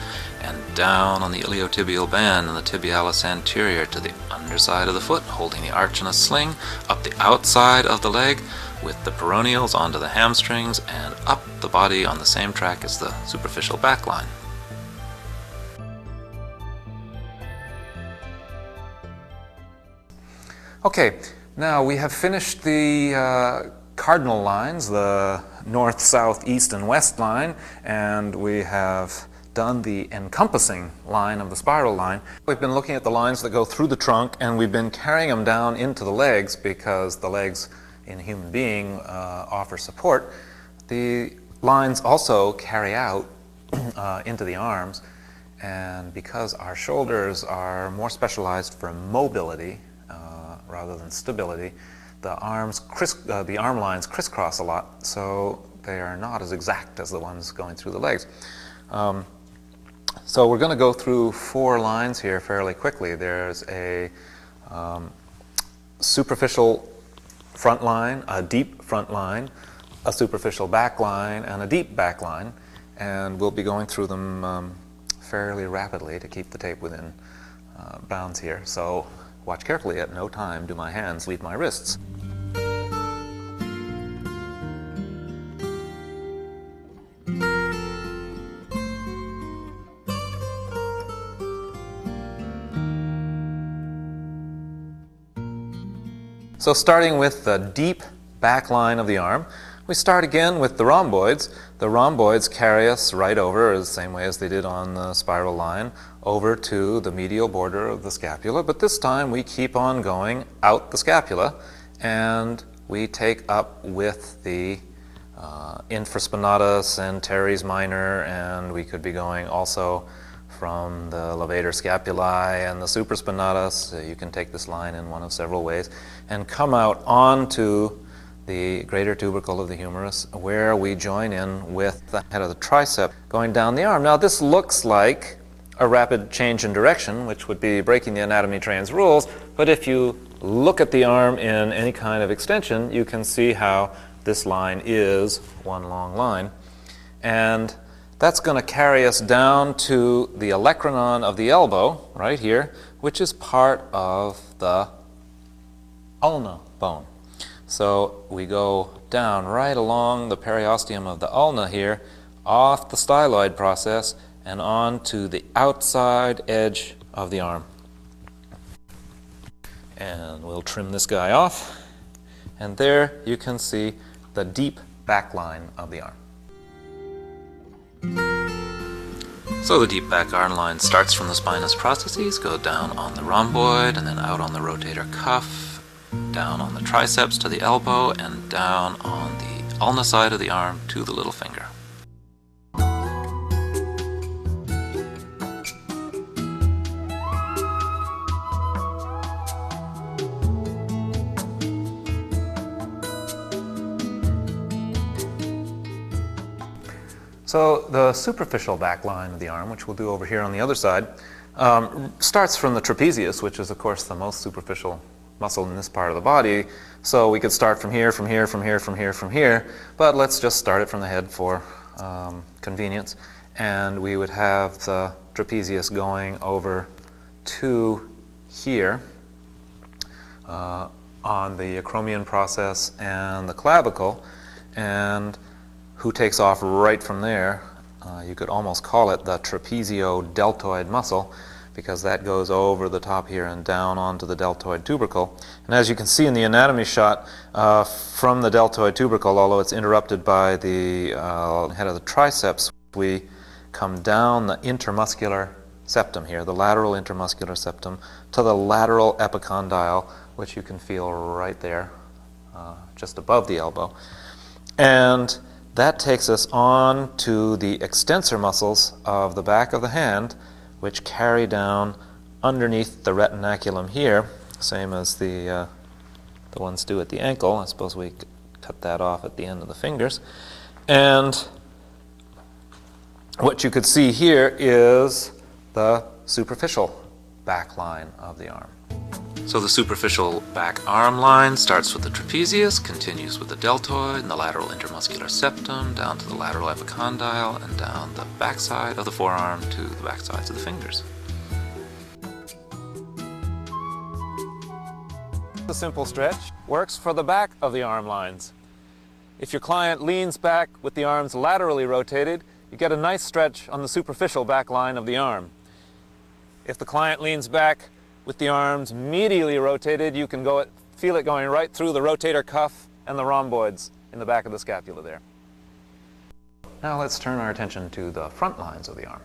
and down on the iliotibial band and the tibialis anterior to the underside of the foot, holding the arch in a sling, up the outside of the leg with the peroneals onto the hamstrings, and up the body on the same track as the superficial back line. Okay, now we have finished the cardinal lines, the north, south, east, and west line, and we have done the encompassing line of the spiral line. We've been looking at the lines that go through the trunk, and we've been carrying them down into the legs because the legs in a human being offer support. The lines also carry out into the arms, and because our shoulders are more specialized for mobility rather than stability, the arm lines crisscross a lot, so they are not as exact as the ones going through the legs. So we're going to go through 4 lines here fairly quickly. There's a superficial front line, a deep front line, a superficial back line, and a deep back line, and we'll be going through them fairly rapidly to keep the tape within bounds here. So watch carefully. At no time do my hands leave my wrists. So starting with the deep back line of the arm, we start again with the rhomboids. The rhomboids carry us right over, the same way as they did on the spiral line, over to the medial border of the scapula, but this time we keep on going out the scapula, and we take up with the infraspinatus and teres minor, and we could be going also from the levator scapulae and the supraspinatus. You can take this line in one of several ways and come out onto the greater tubercle of the humerus, where we join in with the head of the tricep going down the arm. Now this looks like a rapid change in direction, which would be breaking the anatomy train's rules, but if you look at the arm in any kind of extension, you can see how this line is one long line. And that's going to carry us down to the olecranon of the elbow, right here, which is part of the ulna bone. So we go down right along the periosteum of the ulna here, off the styloid process, and on to the outside edge of the arm. And we'll trim this guy off, and there you can see the deep back line of the arm. So the deep back arm line starts from the spinous processes, go down on the rhomboid, and then out on the rotator cuff, down on the triceps to the elbow, and down on the ulna side of the arm to the little finger. So the superficial back line of the arm, which we'll do over here on the other side, starts from the trapezius, which is of course the most superficial muscle in this part of the body. So we could start from here, from here, from here, from here, from here, but let's just start it from the head for convenience. And we would have the trapezius going over to here on the acromion process and the clavicle, and who takes off right from there. You could almost call it the trapezio-deltoid muscle, because that goes over the top here and down onto the deltoid tubercle. And as you can see in the anatomy shot, from the deltoid tubercle, although it's interrupted by the head of the triceps, we come down the intermuscular septum here, the lateral intermuscular septum, to the lateral epicondyle, which you can feel right there, just above the elbow. And that takes us on to the extensor muscles of the back of the hand, which carry down underneath the retinaculum here, same as the ones do at the ankle. I suppose we cut that off at the end of the fingers. And what you could see here is the superficial back line of the arm. So the superficial back arm line starts with the trapezius, continues with the deltoid and the lateral intermuscular septum, down to the lateral epicondyle, and down the backside of the forearm to the backsides of the fingers. The simple stretch works for the back of the arm lines. If your client leans back with the arms laterally rotated, you get a nice stretch on the superficial back line of the arm. If the client leans back with the arms medially rotated, you can feel it going right through the rotator cuff and the rhomboids in the back of the scapula there. Now let's turn our attention to the front lines of the arm.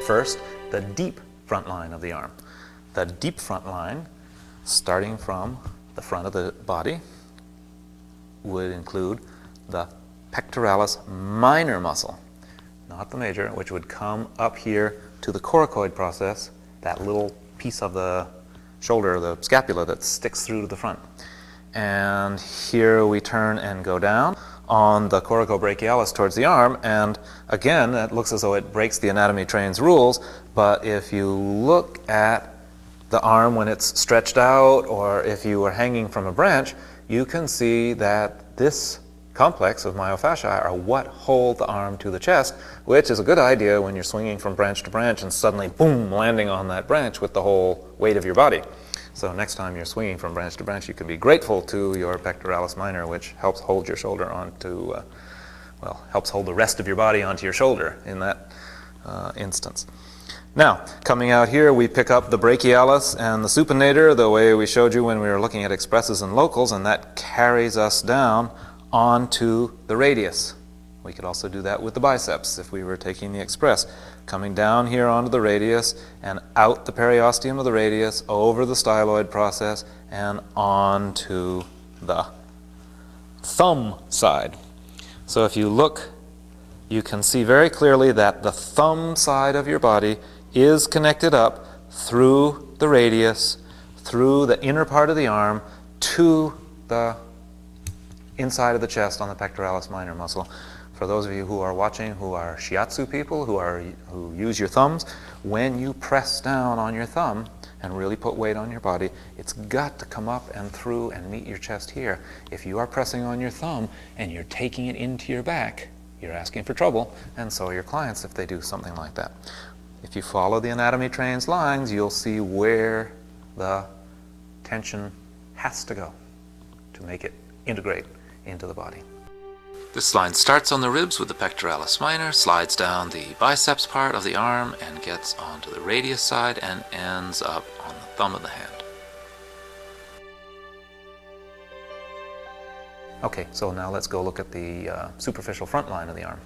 First, the deep front line of the arm. The deep front line, starting from the front of the body, would include the pectoralis minor muscle, not the major, which would come up here to the coracoid process, that little piece of the shoulder, the scapula that sticks through to the front. And here we turn and go down on the coracobrachialis towards the arm, and again, it looks as though it breaks the anatomy train's rules, but if you look at the arm when it's stretched out, or if you were hanging from a branch, you can see that this complex of myofasciae are what hold the arm to the chest, which is a good idea when you're swinging from branch to branch and suddenly, boom, landing on that branch with the whole weight of your body. So next time you're swinging from branch to branch, you can be grateful to your pectoralis minor, which helps hold your shoulder onto, helps hold the rest of your body onto your shoulder in that instance. Now, coming out here, we pick up the brachialis and the supinator the way we showed you when we were looking at expresses and locals, and that carries us down onto the radius. We could also do that with the biceps if we were taking the express. Coming down here onto the radius and out the periosteum of the radius, over the styloid process, and onto the thumb side. So if you look, you can see very clearly that the thumb side of your body is connected up through the radius, through the inner part of the arm, to the inside of the chest on the pectoralis minor muscle. For those of you who are watching who are shiatsu people, who use your thumbs, when you press down on your thumb and really put weight on your body, it's got to come up and through and meet your chest here. If you are pressing on your thumb and you're taking it into your back, you're asking for trouble, and so are your clients if they do something like that. If you follow the anatomy train's lines, you'll see where the tension has to go to make it integrate into the body. This line starts on the ribs with the pectoralis minor, slides down the biceps part of the arm, and gets onto the radius side and ends up on the thumb of the hand. Okay, so now let's go look at the superficial front line of the arm.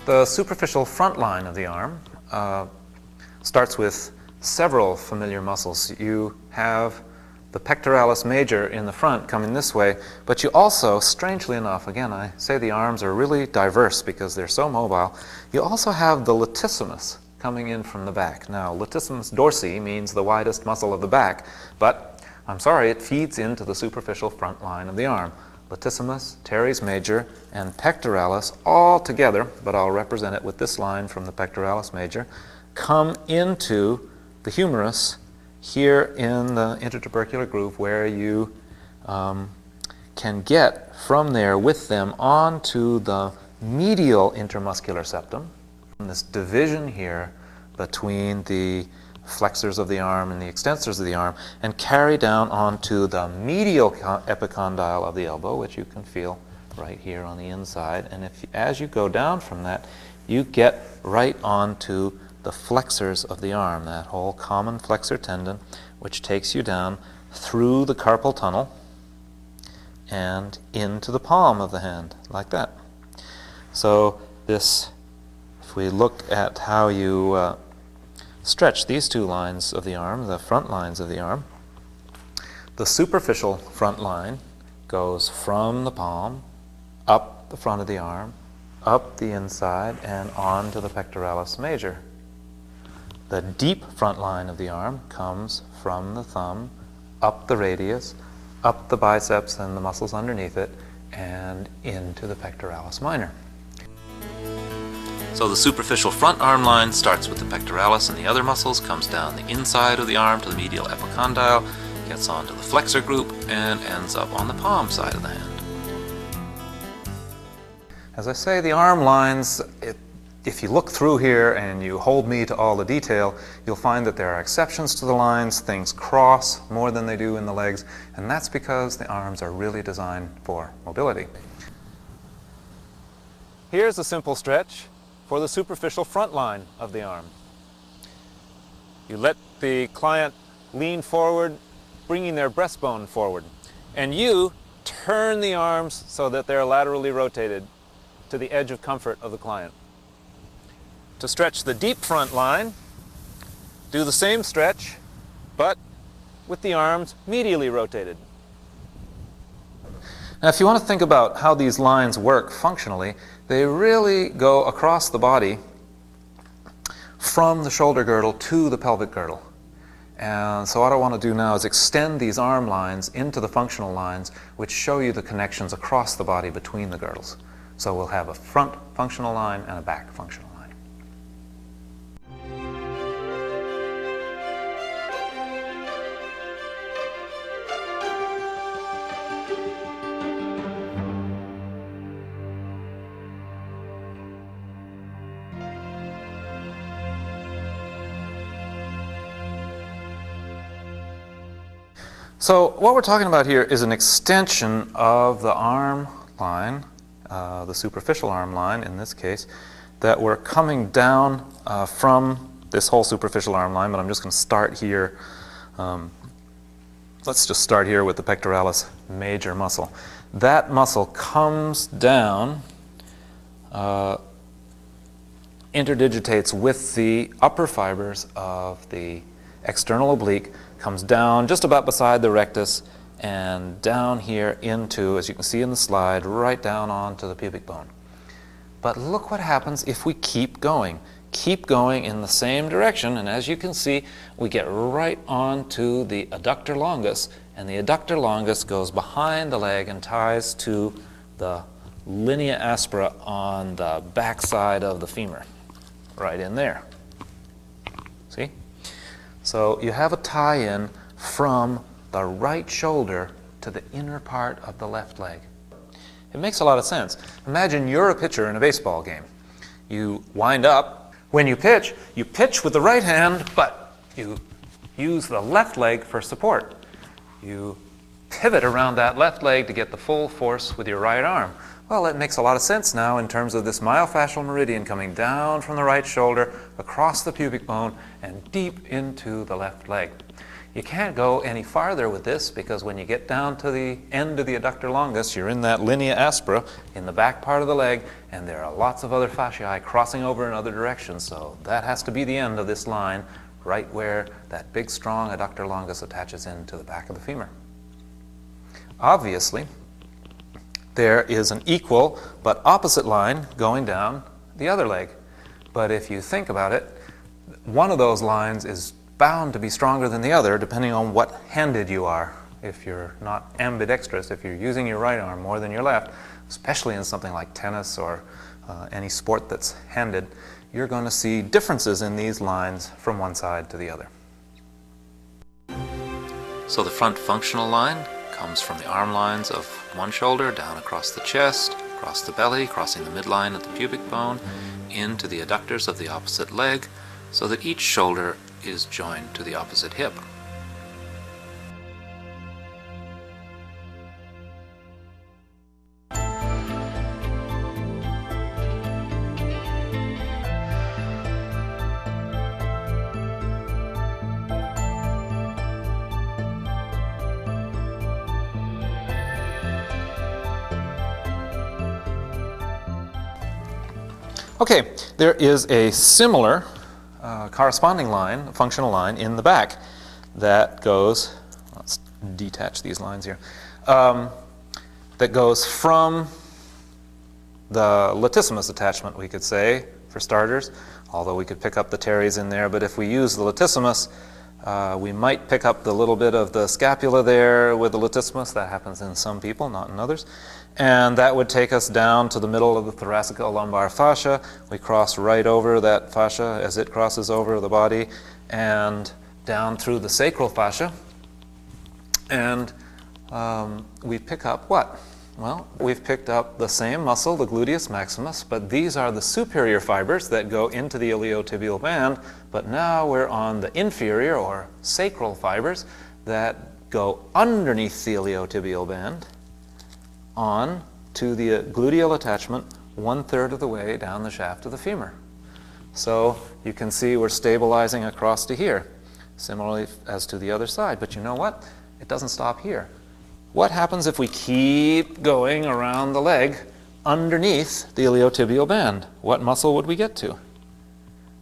The superficial front line of the arm starts with several familiar muscles. You have the pectoralis major in the front coming this way, but you also, strangely enough, again I say the arms are really diverse because they're so mobile, you also have the latissimus coming in from the back. Now, latissimus dorsi means the widest muscle of the back, but I'm sorry, it feeds into the superficial front line of the arm. Latissimus, teres major, and pectoralis all together, but I'll represent it with this line from the pectoralis major, come into the humerus here in the intertubercular groove, where you can get from there with them onto the medial intermuscular septum, from this division here between the flexors of the arm and the extensors of the arm, and carry down onto the medial epicondyle of the elbow, which you can feel right here on the inside. And as you go down from that, you get right onto the flexors of the arm, that whole common flexor tendon, which takes you down through the carpal tunnel and into the palm of the hand, like that. So this, if we look at how you stretch these two lines of the arm, the front lines of the arm, the superficial front line goes from the palm, up the front of the arm, up the inside, and on to the pectoralis major. The deep front line of the arm comes from the thumb, up the radius, up the biceps and the muscles underneath it, and into the pectoralis minor. So the superficial front arm line starts with the pectoralis and the other muscles, comes down the inside of the arm to the medial epicondyle, gets onto the flexor group, and ends up on the palm side of the hand. As I say, the arm lines, if you look through here and you hold me to all the detail, you'll find that there are exceptions to the lines. Things cross more than they do in the legs, and that's because the arms are really designed for mobility. Here's a simple stretch for the superficial front line of the arm. You let the client lean forward, bringing their breastbone forward, and you turn the arms so that they're laterally rotated to the edge of comfort of the client. To stretch the deep front line, do the same stretch, but with the arms medially rotated. Now, if you want to think about how these lines work functionally, they really go across the body from the shoulder girdle to the pelvic girdle. And so what I want to do now is extend these arm lines into the functional lines, which show you the connections across the body between the girdles. So we'll have a front functional line and a back functional line. So what we're talking about here is an extension of the arm line, the superficial arm line in this case, that we're coming down from this whole superficial arm line, but I'm just going to start here. Let's just start here with the pectoralis major muscle. That muscle comes down, interdigitates with the upper fibers of the external oblique, comes down just about beside the rectus and down here into, as you can see in the slide, right down onto the pubic bone. But look what happens if we keep going. Keep going in the same direction, and as you can see, we get right onto the adductor longus, and the adductor longus goes behind the leg and ties to the linea aspera on the back side of the femur, right in there. See? So you have a tie-in from the right shoulder to the inner part of the left leg. It makes a lot of sense. Imagine you're a pitcher in a baseball game. You wind up. When you pitch with the right hand, but you use the left leg for support. You pivot around that left leg to get the full force with your right arm. Well, it makes a lot of sense now in terms of this myofascial meridian coming down from the right shoulder, across the pubic bone, and deep into the left leg. You can't go any farther with this because when you get down to the end of the adductor longus, you're in that linea aspera in the back part of the leg, and there are lots of other fasciae crossing over in other directions, so that has to be the end of this line, right where that big, strong adductor longus attaches into the back of the femur. Obviously, there is an equal but opposite line going down the other leg. But if you think about it, one of those lines is bound to be stronger than the other depending on what handed you are. If you're not ambidextrous, if you're using your right arm more than your left, especially in something like tennis or any sport that's handed, you're going to see differences in these lines from one side to the other. So the front functional line comes from the arm lines of one shoulder down across the chest, across the belly, crossing the midline of the pubic bone, into the adductors of the opposite leg, so that each shoulder is joined to the opposite hip. Okay, there is a similar corresponding line, functional line, in the back that goes, let's detach these lines here, that goes from the latissimus attachment, we could say, for starters, although we could pick up the teres in there, but if we use the latissimus, we might pick up the little bit of the scapula there with the latissimus. That happens in some people, not in others. And that would take us down to the middle of the thoracico-lumbar fascia. We cross right over that fascia as it crosses over the body and down through the sacral fascia And we pick up what? Well, we've picked up the same muscle, the gluteus maximus, but these are the superior fibers that go into the iliotibial band, but now we're on the inferior or sacral fibers that go underneath the iliotibial band on to the gluteal attachment 1/3 of the way down the shaft of the femur. So you can see we're stabilizing across to here, similarly as to the other side. But you know what? It doesn't stop here. What happens if we keep going around the leg underneath the iliotibial band? What muscle would we get to?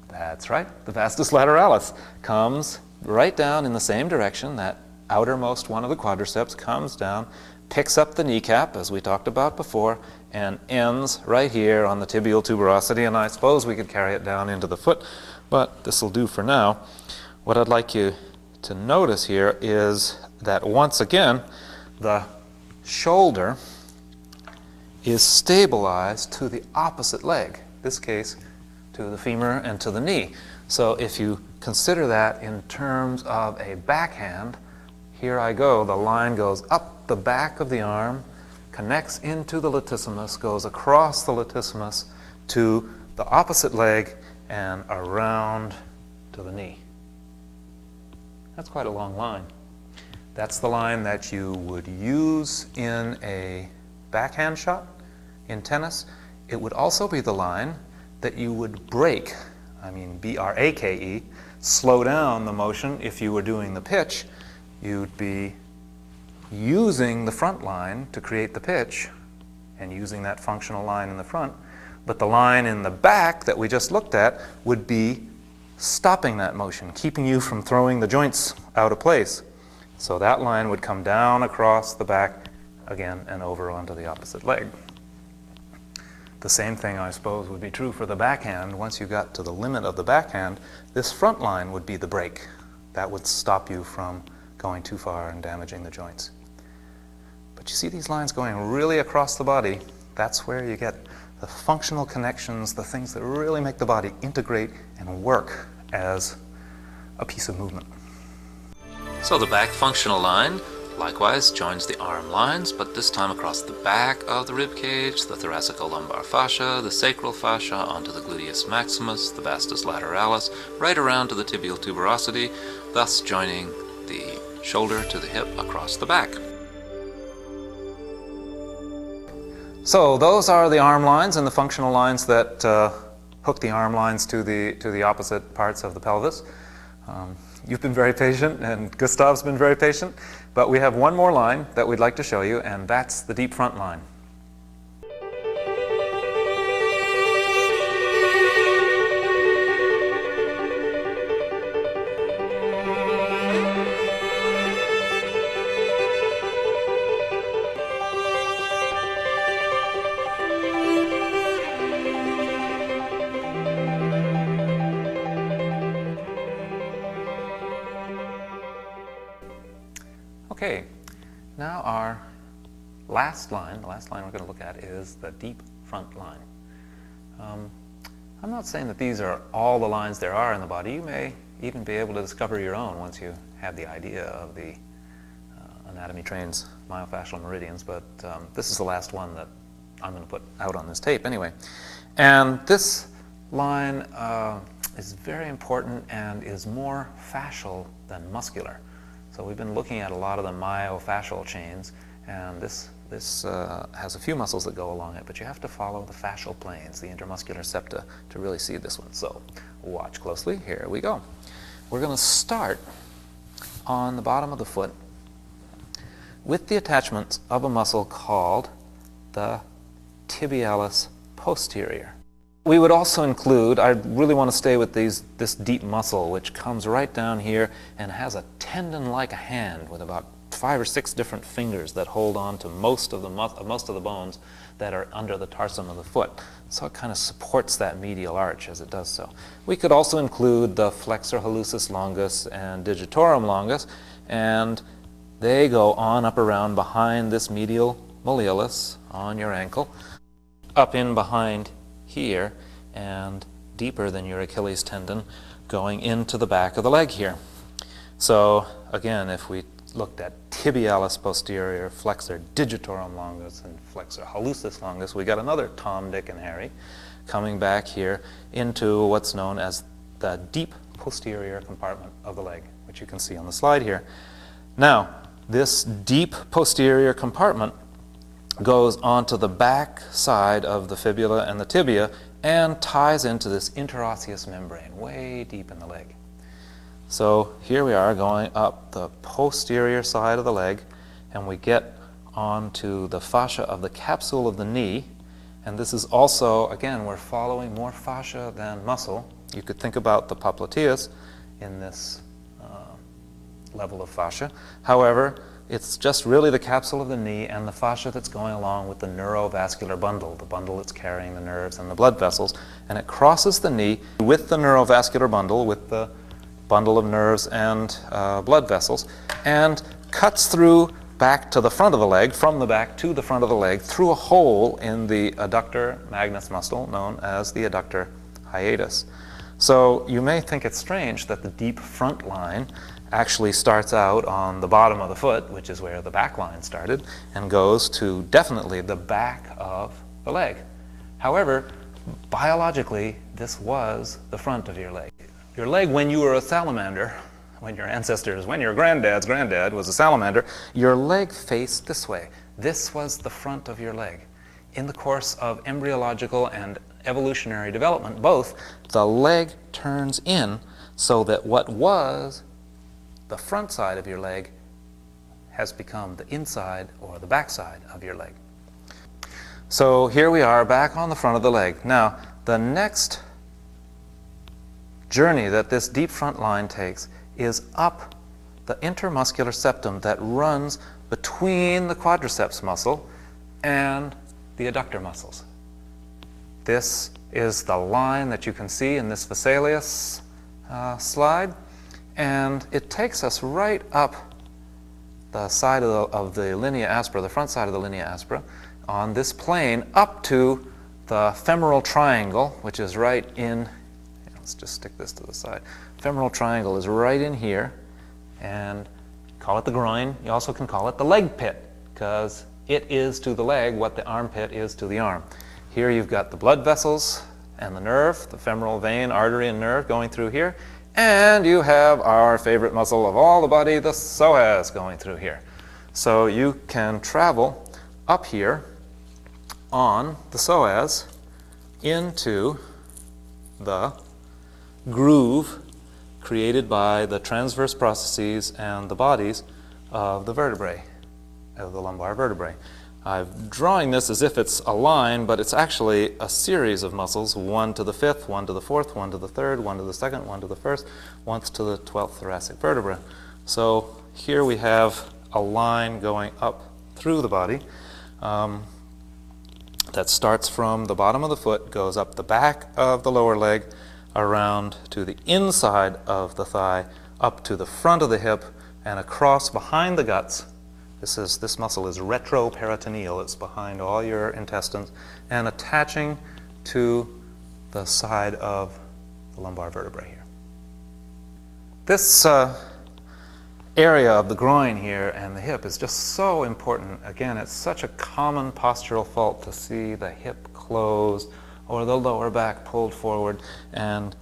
That's right, the vastus lateralis comes right down in the same direction. That outermost one of the quadriceps comes down, picks up the kneecap, as we talked about before, and ends right here on the tibial tuberosity. And I suppose we could carry it down into the foot, but this will do for now. What I'd like you to notice here is that once again, the shoulder is stabilized to the opposite leg, in this case to the femur and to the knee. So if you consider that in terms of a backhand, here I go, the line goes up the back of the arm, connects into the latissimus, goes across the latissimus to the opposite leg and around to the knee. That's quite a long line. That's the line that you would use in a backhand shot in tennis. It would also be the line that you would break, I mean B-R-A-K-E, slow down the motion if you were doing the pitch. You'd be using the front line to create the pitch and using that functional line in the front, but the line in the back that we just looked at would be stopping that motion, keeping you from throwing the joints out of place. So that line would come down across the back again and over onto the opposite leg. The same thing, I suppose, would be true for the backhand. Once you got to the limit of the backhand, this front line would be the break. That would stop you from going too far and damaging the joints. But you see these lines going really across the body. That's where you get the functional connections, the things that really make the body integrate and work as a piece of movement. So the back functional line likewise joins the arm lines, but this time across the back of the rib cage, the thoracicolumbar fascia, the sacral fascia onto the gluteus maximus, the vastus lateralis, right around to the tibial tuberosity, thus joining the shoulder to the hip across the back. So those are the arm lines and the functional lines that hook the arm lines to the opposite parts of the pelvis. You've been very patient, and Gustav's been very patient, but we have one more line that we'd like to show you, and that's the deep front line. Okay, now our last line, the last line we're going to look at is the deep front line. I'm not saying that these are all the lines there are in the body. You may even be able to discover your own once you have the idea of the Anatomy Train's myofascial meridians, but this is the last one that I'm going to put out on this tape anyway. And this line is very important and is more fascial than muscular. So we've been looking at a lot of the myofascial chains, and this has a few muscles that go along it, but you have to follow the fascial planes, the intermuscular septa, to really see this one. So watch closely. Here we go. We're going to start on the bottom of the foot with the attachments of a muscle called the tibialis posterior. We would also include, I really want to stay with this deep muscle, which comes right down here and has a tendon like a hand with about 5 or 6 different fingers that hold on to most of the bones that are under the tarsum of the foot. So it kind of supports that medial arch as it does so. We could also include the flexor hallucis longus and digitorum longus, and they go on up around behind this medial malleolus on your ankle, up in behind here, and deeper than your Achilles tendon going into the back of the leg here. So again, if we looked at tibialis posterior, flexor digitorum longus, and flexor hallucis longus. We got another Tom, Dick, and Harry coming back here into what's known as the deep posterior compartment of the leg, which you can see on the slide here. Now, this deep posterior compartment goes onto the back side of the fibula and the tibia and ties into this interosseous membrane way deep in the leg. So here we are going up the posterior side of the leg, and we get onto the fascia of the capsule of the knee. And this is also, again, we're following more fascia than muscle. You could think about the popliteus in this level of fascia. However, it's just really the capsule of the knee and the fascia that's going along with the neurovascular bundle, the bundle that's carrying the nerves and the blood vessels. And it crosses the knee with the neurovascular bundle, with the bundle of nerves and blood vessels, and cuts through back to the front of the leg, from the back to the front of the leg, through a hole in the adductor magnus muscle known as the adductor hiatus. So you may think it's strange that the deep front line actually starts out on the bottom of the foot, which is where the back line started, and goes to definitely the back of the leg. However, biologically, this was the front of your leg. Your leg, when you were a salamander, when your granddad's granddad was a salamander, your leg faced this way. This was the front of your leg. In the course of embryological and evolutionary development, both, the leg turns in so that what was the front side of your leg has become the inside or the back side of your leg. So here we are back on the front of the leg. Now, the next journey that this deep front line takes is up the intermuscular septum that runs between the quadriceps muscle and the adductor muscles. This is the line that you can see in this Vesalius slide, and it takes us right up the side of the linea aspera, the front side of the linea aspera, on this plane up to the femoral triangle, which is right in, let's just stick this to the side. Femoral triangle is right in here, and call it the groin. You also can call it the leg pit, because it is to the leg what the armpit is to the arm. Here you've got the blood vessels and the nerve, the femoral vein, artery, and nerve going through here. And you have our favorite muscle of all the body, the psoas, going through here. So you can travel up here on the psoas into the groove created by the transverse processes and the bodies of the vertebrae, of the lumbar vertebrae. I'm drawing this as if it's a line, but it's actually a series of muscles, one to the fifth, one to the fourth, one to the third, one to the second, one to the first, one to the 12th thoracic vertebra. So here we have a line going up through the body that starts from the bottom of the foot, goes up the back of the lower leg, around to the inside of the thigh, up to the front of the hip, and across behind the guts. This muscle is retroperitoneal. It's behind all your intestines and attaching to the side of the lumbar vertebrae here. This area of the groin here and the hip is just so important. Again, it's such a common postural fault to see the hip closed or the lower back pulled forward, and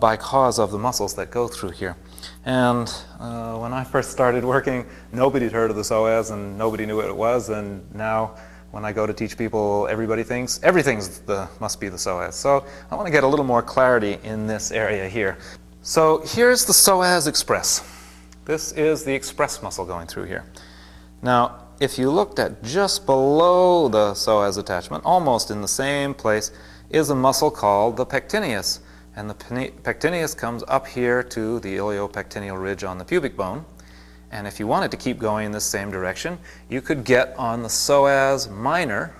by cause of the muscles that go through here. And when I first started working, nobody had heard of the psoas and nobody knew what it was, and now when I go to teach people, everybody thinks must be the psoas. So I want to get a little more clarity in this area here. So here's the psoas express. This is the express muscle going through here. Now, if you looked at just below the psoas attachment, almost in the same place, is a muscle called the pectineus. And the pectineus comes up here to the iliopectineal ridge on the pubic bone. And if you wanted to keep going in this same direction, you could get on the psoas minor,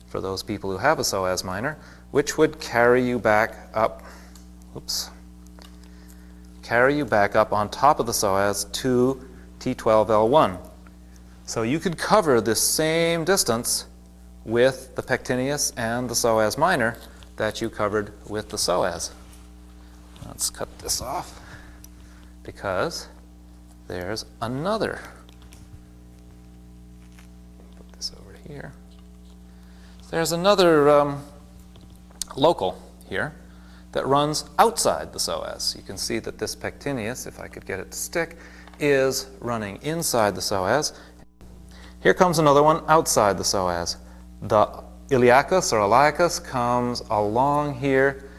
for those people who have a psoas minor, which would carry you back up, carry you back up on top of the psoas to T12L1. So you could cover this same distance with the pectineus and the psoas minor that you covered with the psoas. Let's cut this off because there's another here. There's another local here that runs outside the psoas. You can see that this pectineus, if I could get it to stick, is running inside the psoas. Here comes another one outside the psoas. The iliacus or iliacus comes along here,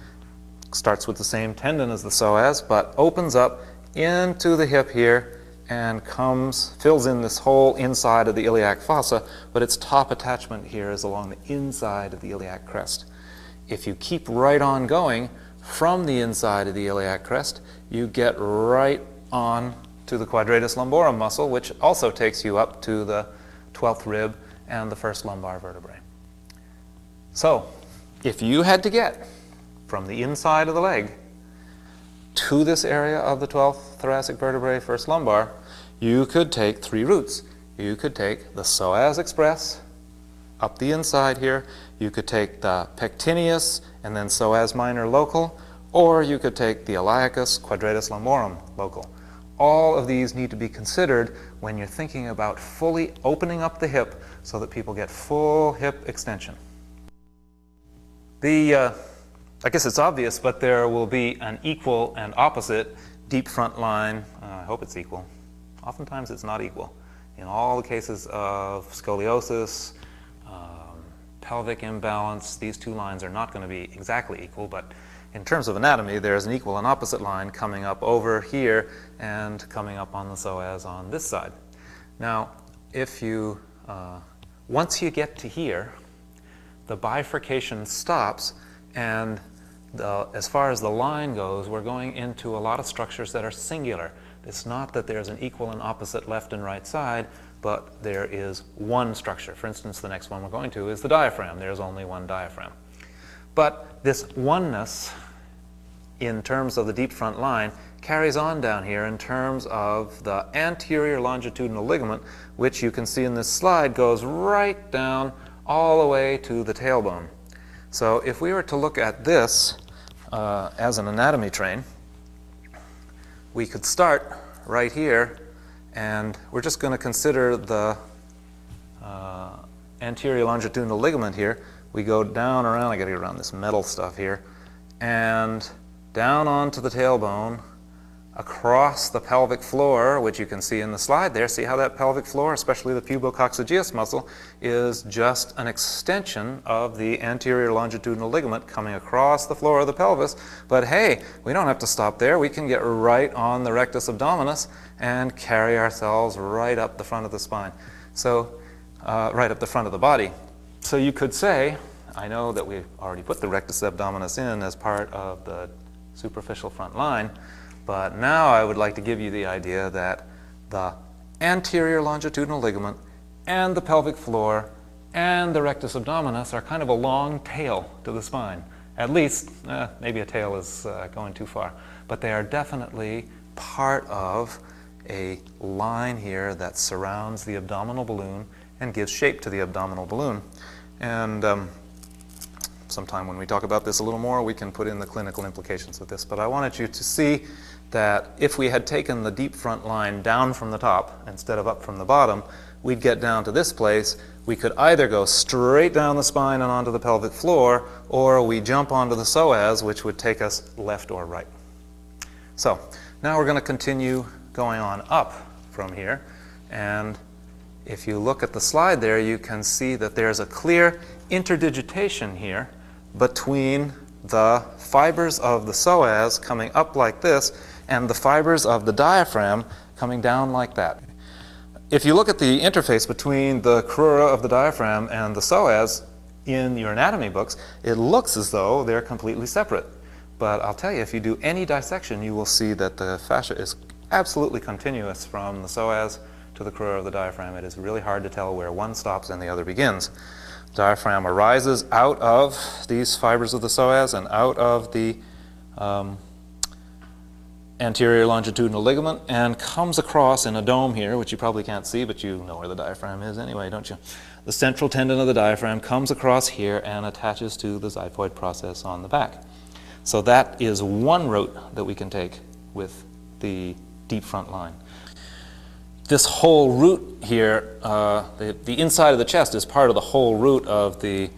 starts with the same tendon as the psoas, but opens up into the hip here and fills in this whole inside of the iliac fossa, but its top attachment here is along the inside of the iliac crest. If you keep right on going from the inside of the iliac crest, you get right on to the quadratus lumborum muscle, which also takes you up to the 12th rib and the first lumbar vertebrae. So, if you had to get from the inside of the leg to this area of the 12th thoracic vertebrae, first lumbar, you could take three routes. You could take the psoas express up the inside here, you could take the pectineus and then psoas minor local, or you could take the iliacus quadratus lumborum local. All of these need to be considered when you're thinking about fully opening up the hip so that people get full hip extension. I guess it's obvious, but there will be an equal and opposite deep front line. I hope it's equal. Oftentimes it's not equal. In all the cases of scoliosis, pelvic imbalance, these two lines are not going to be exactly equal, but in terms of anatomy, there's an equal and opposite line coming up over here and coming up on the psoas on this side. Now, if you, once you get to here, the bifurcation stops, and as far as the line goes, we're going into a lot of structures that are singular. It's not that there's an equal and opposite left and right side, but there is one structure. For instance, the next one we're going to is the diaphragm. There's only one diaphragm. But this oneness in terms of the deep front line carries on down here in terms of the anterior longitudinal ligament, which you can see in this slide goes right down all the way to the tailbone. So if we were to look at this as an anatomy train, we could start right here, and we're just going to consider the anterior longitudinal ligament here. We go down around, I got to get around this metal stuff here, and down onto the tailbone, across the pelvic floor, which you can see in the slide there. See how that pelvic floor, especially the pubococcygeus muscle, is just an extension of the anterior longitudinal ligament coming across the floor of the pelvis. But hey, we don't have to stop there. We can get right on the rectus abdominis and carry ourselves right up the front of the spine. So, right up the front of the body. So you could say, I know that we've already put the rectus abdominis in as part of the superficial front line, but now I would like to give you the idea that the anterior longitudinal ligament and the pelvic floor and the rectus abdominis are kind of a long tail to the spine. At least, maybe a tail is going too far, but they are definitely part of a line here that surrounds the abdominal balloon and gives shape to the abdominal balloon. And sometime when we talk about this a little more, we can put in the clinical implications of this. But I wanted you to see that if we had taken the deep front line down from the top instead of up from the bottom, we'd get down to this place. We could either go straight down the spine and onto the pelvic floor, or we jump onto the psoas, which would take us left or right. So now we're going to continue going on up from here. And if you look at the slide there, you can see that there's a clear interdigitation here between the fibers of the psoas coming up like this and the fibers of the diaphragm coming down like that. If you look at the interface between the crura of the diaphragm and the psoas in your anatomy books, it looks as though they're completely separate. But I'll tell you, if you do any dissection, you will see that the fascia is absolutely continuous from the psoas to the crura of the diaphragm. It is really hard to tell where one stops and the other begins. The diaphragm arises out of these fibers of the psoas and out of the anterior longitudinal ligament and comes across in a dome here, which you probably can't see, but you know where the diaphragm is anyway, don't you? The central tendon of the diaphragm comes across here and attaches to the xiphoid process on the back. So that is one route that we can take with the deep front line. this whole root here, the inside of the chest is part of the whole root of the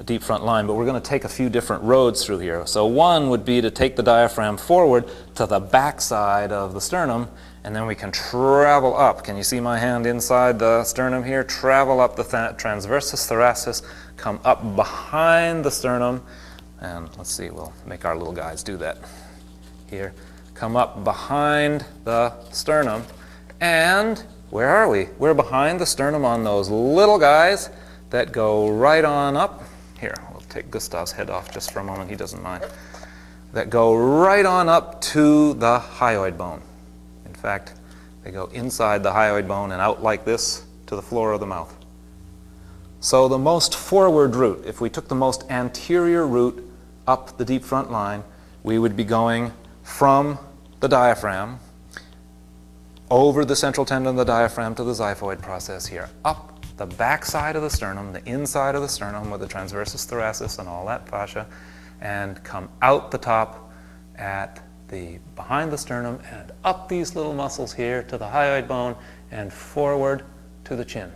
deep front line, but we're going to take a few different roads through here. So one would be to take the diaphragm forward to the back side of the sternum, and then we can travel up. Can you see my hand inside the sternum here? Travel up the transversus thoracis, come up behind the sternum, and let's see, we'll make our little guys do that here. Come up behind the sternum, and where are we? We're behind the sternum on those little guys that go right on up. Here, we'll take Gustav's head off just for a moment, he doesn't mind. That go right on up to the hyoid bone. In fact, they go inside the hyoid bone and out like this to the floor of the mouth. So the most forward route, if we took the most anterior route up the deep front line, we would be going from the diaphragm over the central tendon of the diaphragm to the xiphoid process here, up the back side of the sternum, the inside of the sternum with the transversus thoracis and all that fascia, and come out the top at the behind the sternum and up these little muscles here to the hyoid bone and forward to the chin.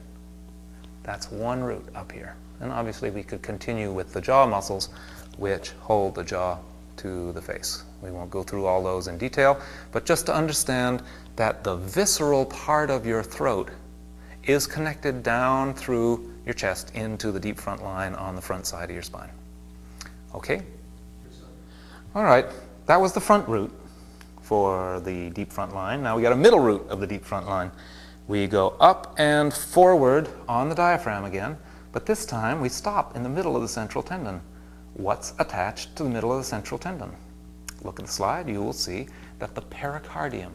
That's one route up here. And obviously we could continue with the jaw muscles which hold the jaw to the face. We won't go through all those in detail, but just to understand that the visceral part of your throat is connected down through your chest into the deep front line on the front side of your spine. Okay? All right, that was the front root for the deep front line. Now we got a middle root of the deep front line. We go up and forward on the diaphragm again, but this time we stop in the middle of the central tendon. What's attached to the middle of the central tendon? Look at the slide, you will see that the pericardium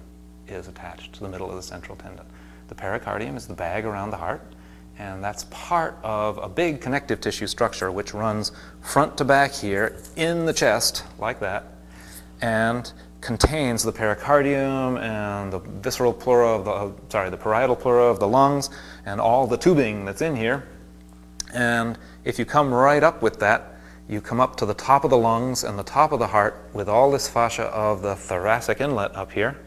is attached to the middle of the central tendon. The pericardium is the bag around the heart, and that's part of a big connective tissue structure which runs front to back here in the chest, like that, and contains the pericardium and the visceral pleura of the parietal pleura of the lungs and all the tubing that's in here. And if you come right up with that, you come up to the top of the lungs and the top of the heart with all this fascia of the thoracic inlet up here.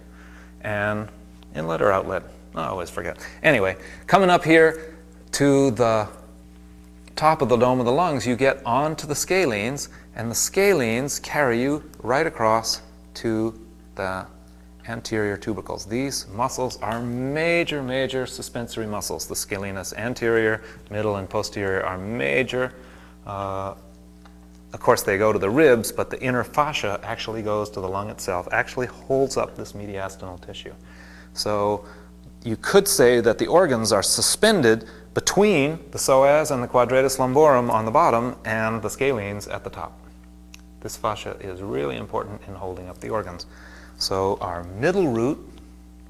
And inlet or outlet? I always forget. Anyway, coming up here to the top of the dome of the lungs, you get onto the scalenes, and the scalenes carry you right across to the anterior tubercles. These muscles are major, major suspensory muscles. The scalenus anterior, middle, and posterior are major. Of course, they go to the ribs, but the inner fascia actually goes to the lung itself, actually holds up this mediastinal tissue. So you could say that the organs are suspended between the psoas and the quadratus lumborum on the bottom and the scalenes at the top. This fascia is really important in holding up the organs. So our middle root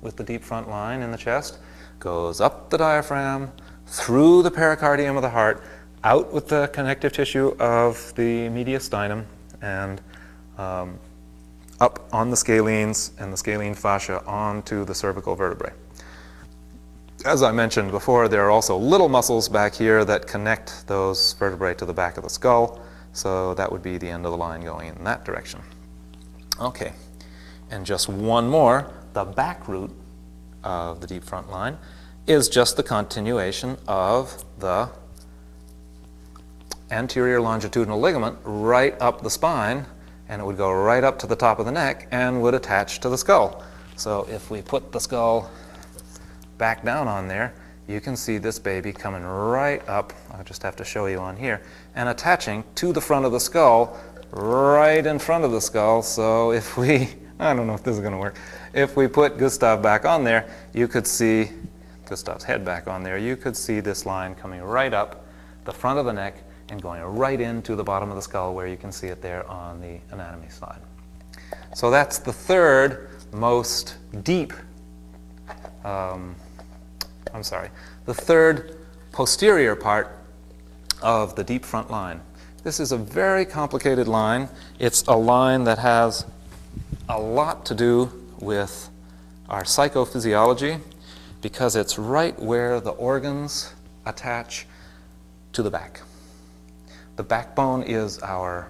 with the deep front line in the chest goes up the diaphragm, through the pericardium of the heart, out with the connective tissue of the mediastinum, and up on the scalenes and the scalene fascia onto the cervical vertebrae. As I mentioned before, there are also little muscles back here that connect those vertebrae to the back of the skull, so that would be the end of the line going in that direction. Okay, and just one more, the back root of the deep front line is just the continuation of the anterior longitudinal ligament right up the spine, and it would go right up to the top of the neck and would attach to the skull. So if we put the skull back down on there, you can see this baby coming right up, I'll just have to show you on here, and attaching to the front of the skull, right in front of the skull. So if we, I don't know if this is going to work, if we put Gustav back on there, you could see Gustav's head back on there, you could see this line coming right up the front of the neck and going right into the bottom of the skull, where you can see it there on the anatomy slide. So that's the third most deep the third posterior part of the deep front line. This is a very complicated line. It's a line that has a lot to do with our psychophysiology, because it's right where the organs attach to the back. The backbone is our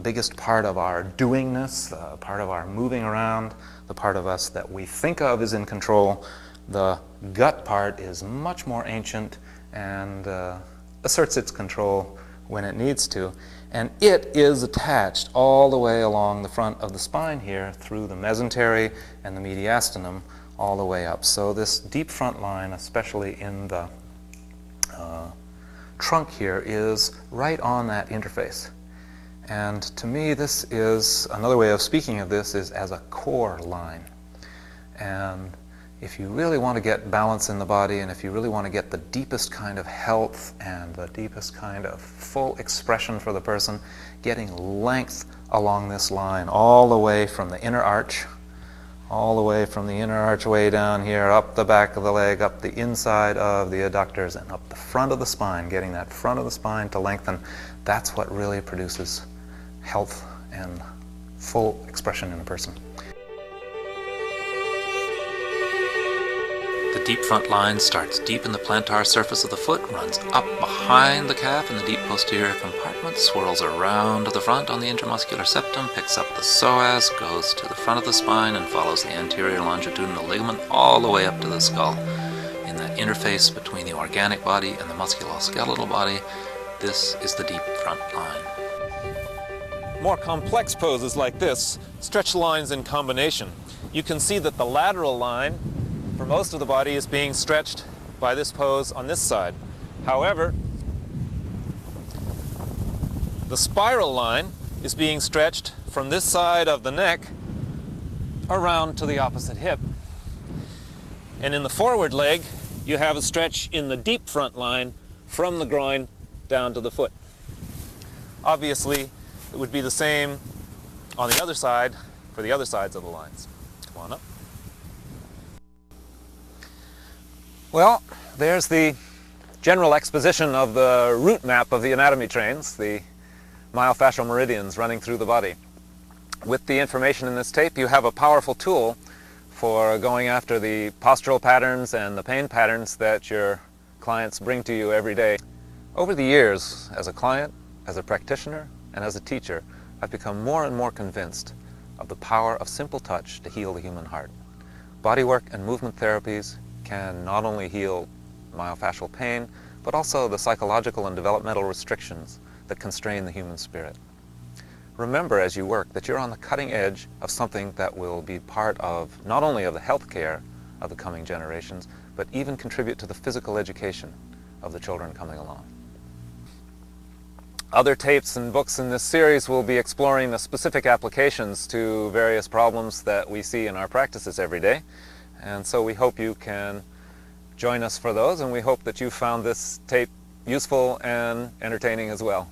biggest part of our doingness, part of our moving around, the part of us that we think of is in control. The gut part is much more ancient and asserts its control when it needs to. And it is attached all the way along the front of the spine here through the mesentery and the mediastinum all the way up. So this deep front line, especially in the trunk here, is right on that interface. And to me, this is another way of speaking of this is as a core line. And if you really want to get balance in the body, and if you really want to get the deepest kind of health and the deepest kind of full expression for the person, getting length along this line all the way from the inner arch, all the way from the inner archway down here, up the back of the leg, up the inside of the adductors, and up the front of the spine, getting that front of the spine to lengthen, that's what really produces health and full expression in a person. The deep front line starts deep in the plantar surface of the foot, runs up behind the calf in the deep posterior compartment, swirls around to the front on the intermuscular septum, picks up the psoas, goes to the front of the spine, and follows the anterior longitudinal ligament all the way up to the skull. In the interface between the organic body and the musculoskeletal body, this is the deep front line. More complex poses like this stretch lines in combination. You can see that the lateral line for most of the body is being stretched by this pose on this side. However, the spiral line is being stretched from this side of the neck around to the opposite hip. And in the forward leg, you have a stretch in the deep front line from the groin down to the foot. Obviously, it would be the same on the other side for the other sides of the lines. Come on up. Well, there's the general exposition of the route map of the anatomy trains, the myofascial meridians running through the body. With the information in this tape, you have a powerful tool for going after the postural patterns and the pain patterns that your clients bring to you every day. Over the years, as a client, as a practitioner, and as a teacher, I've become more and more convinced of the power of simple touch to heal the human heart. Bodywork and movement therapies can not only heal myofascial pain, but also the psychological and developmental restrictions that constrain the human spirit. Remember as you work that you're on the cutting edge of something that will be part of not only of the health care of the coming generations, but even contribute to the physical education of the children coming along. Other tapes and books in this series will be exploring the specific applications to various problems that we see in our practices every day. And so we hope you can join us for those, and we hope that you found this tape useful and entertaining as well.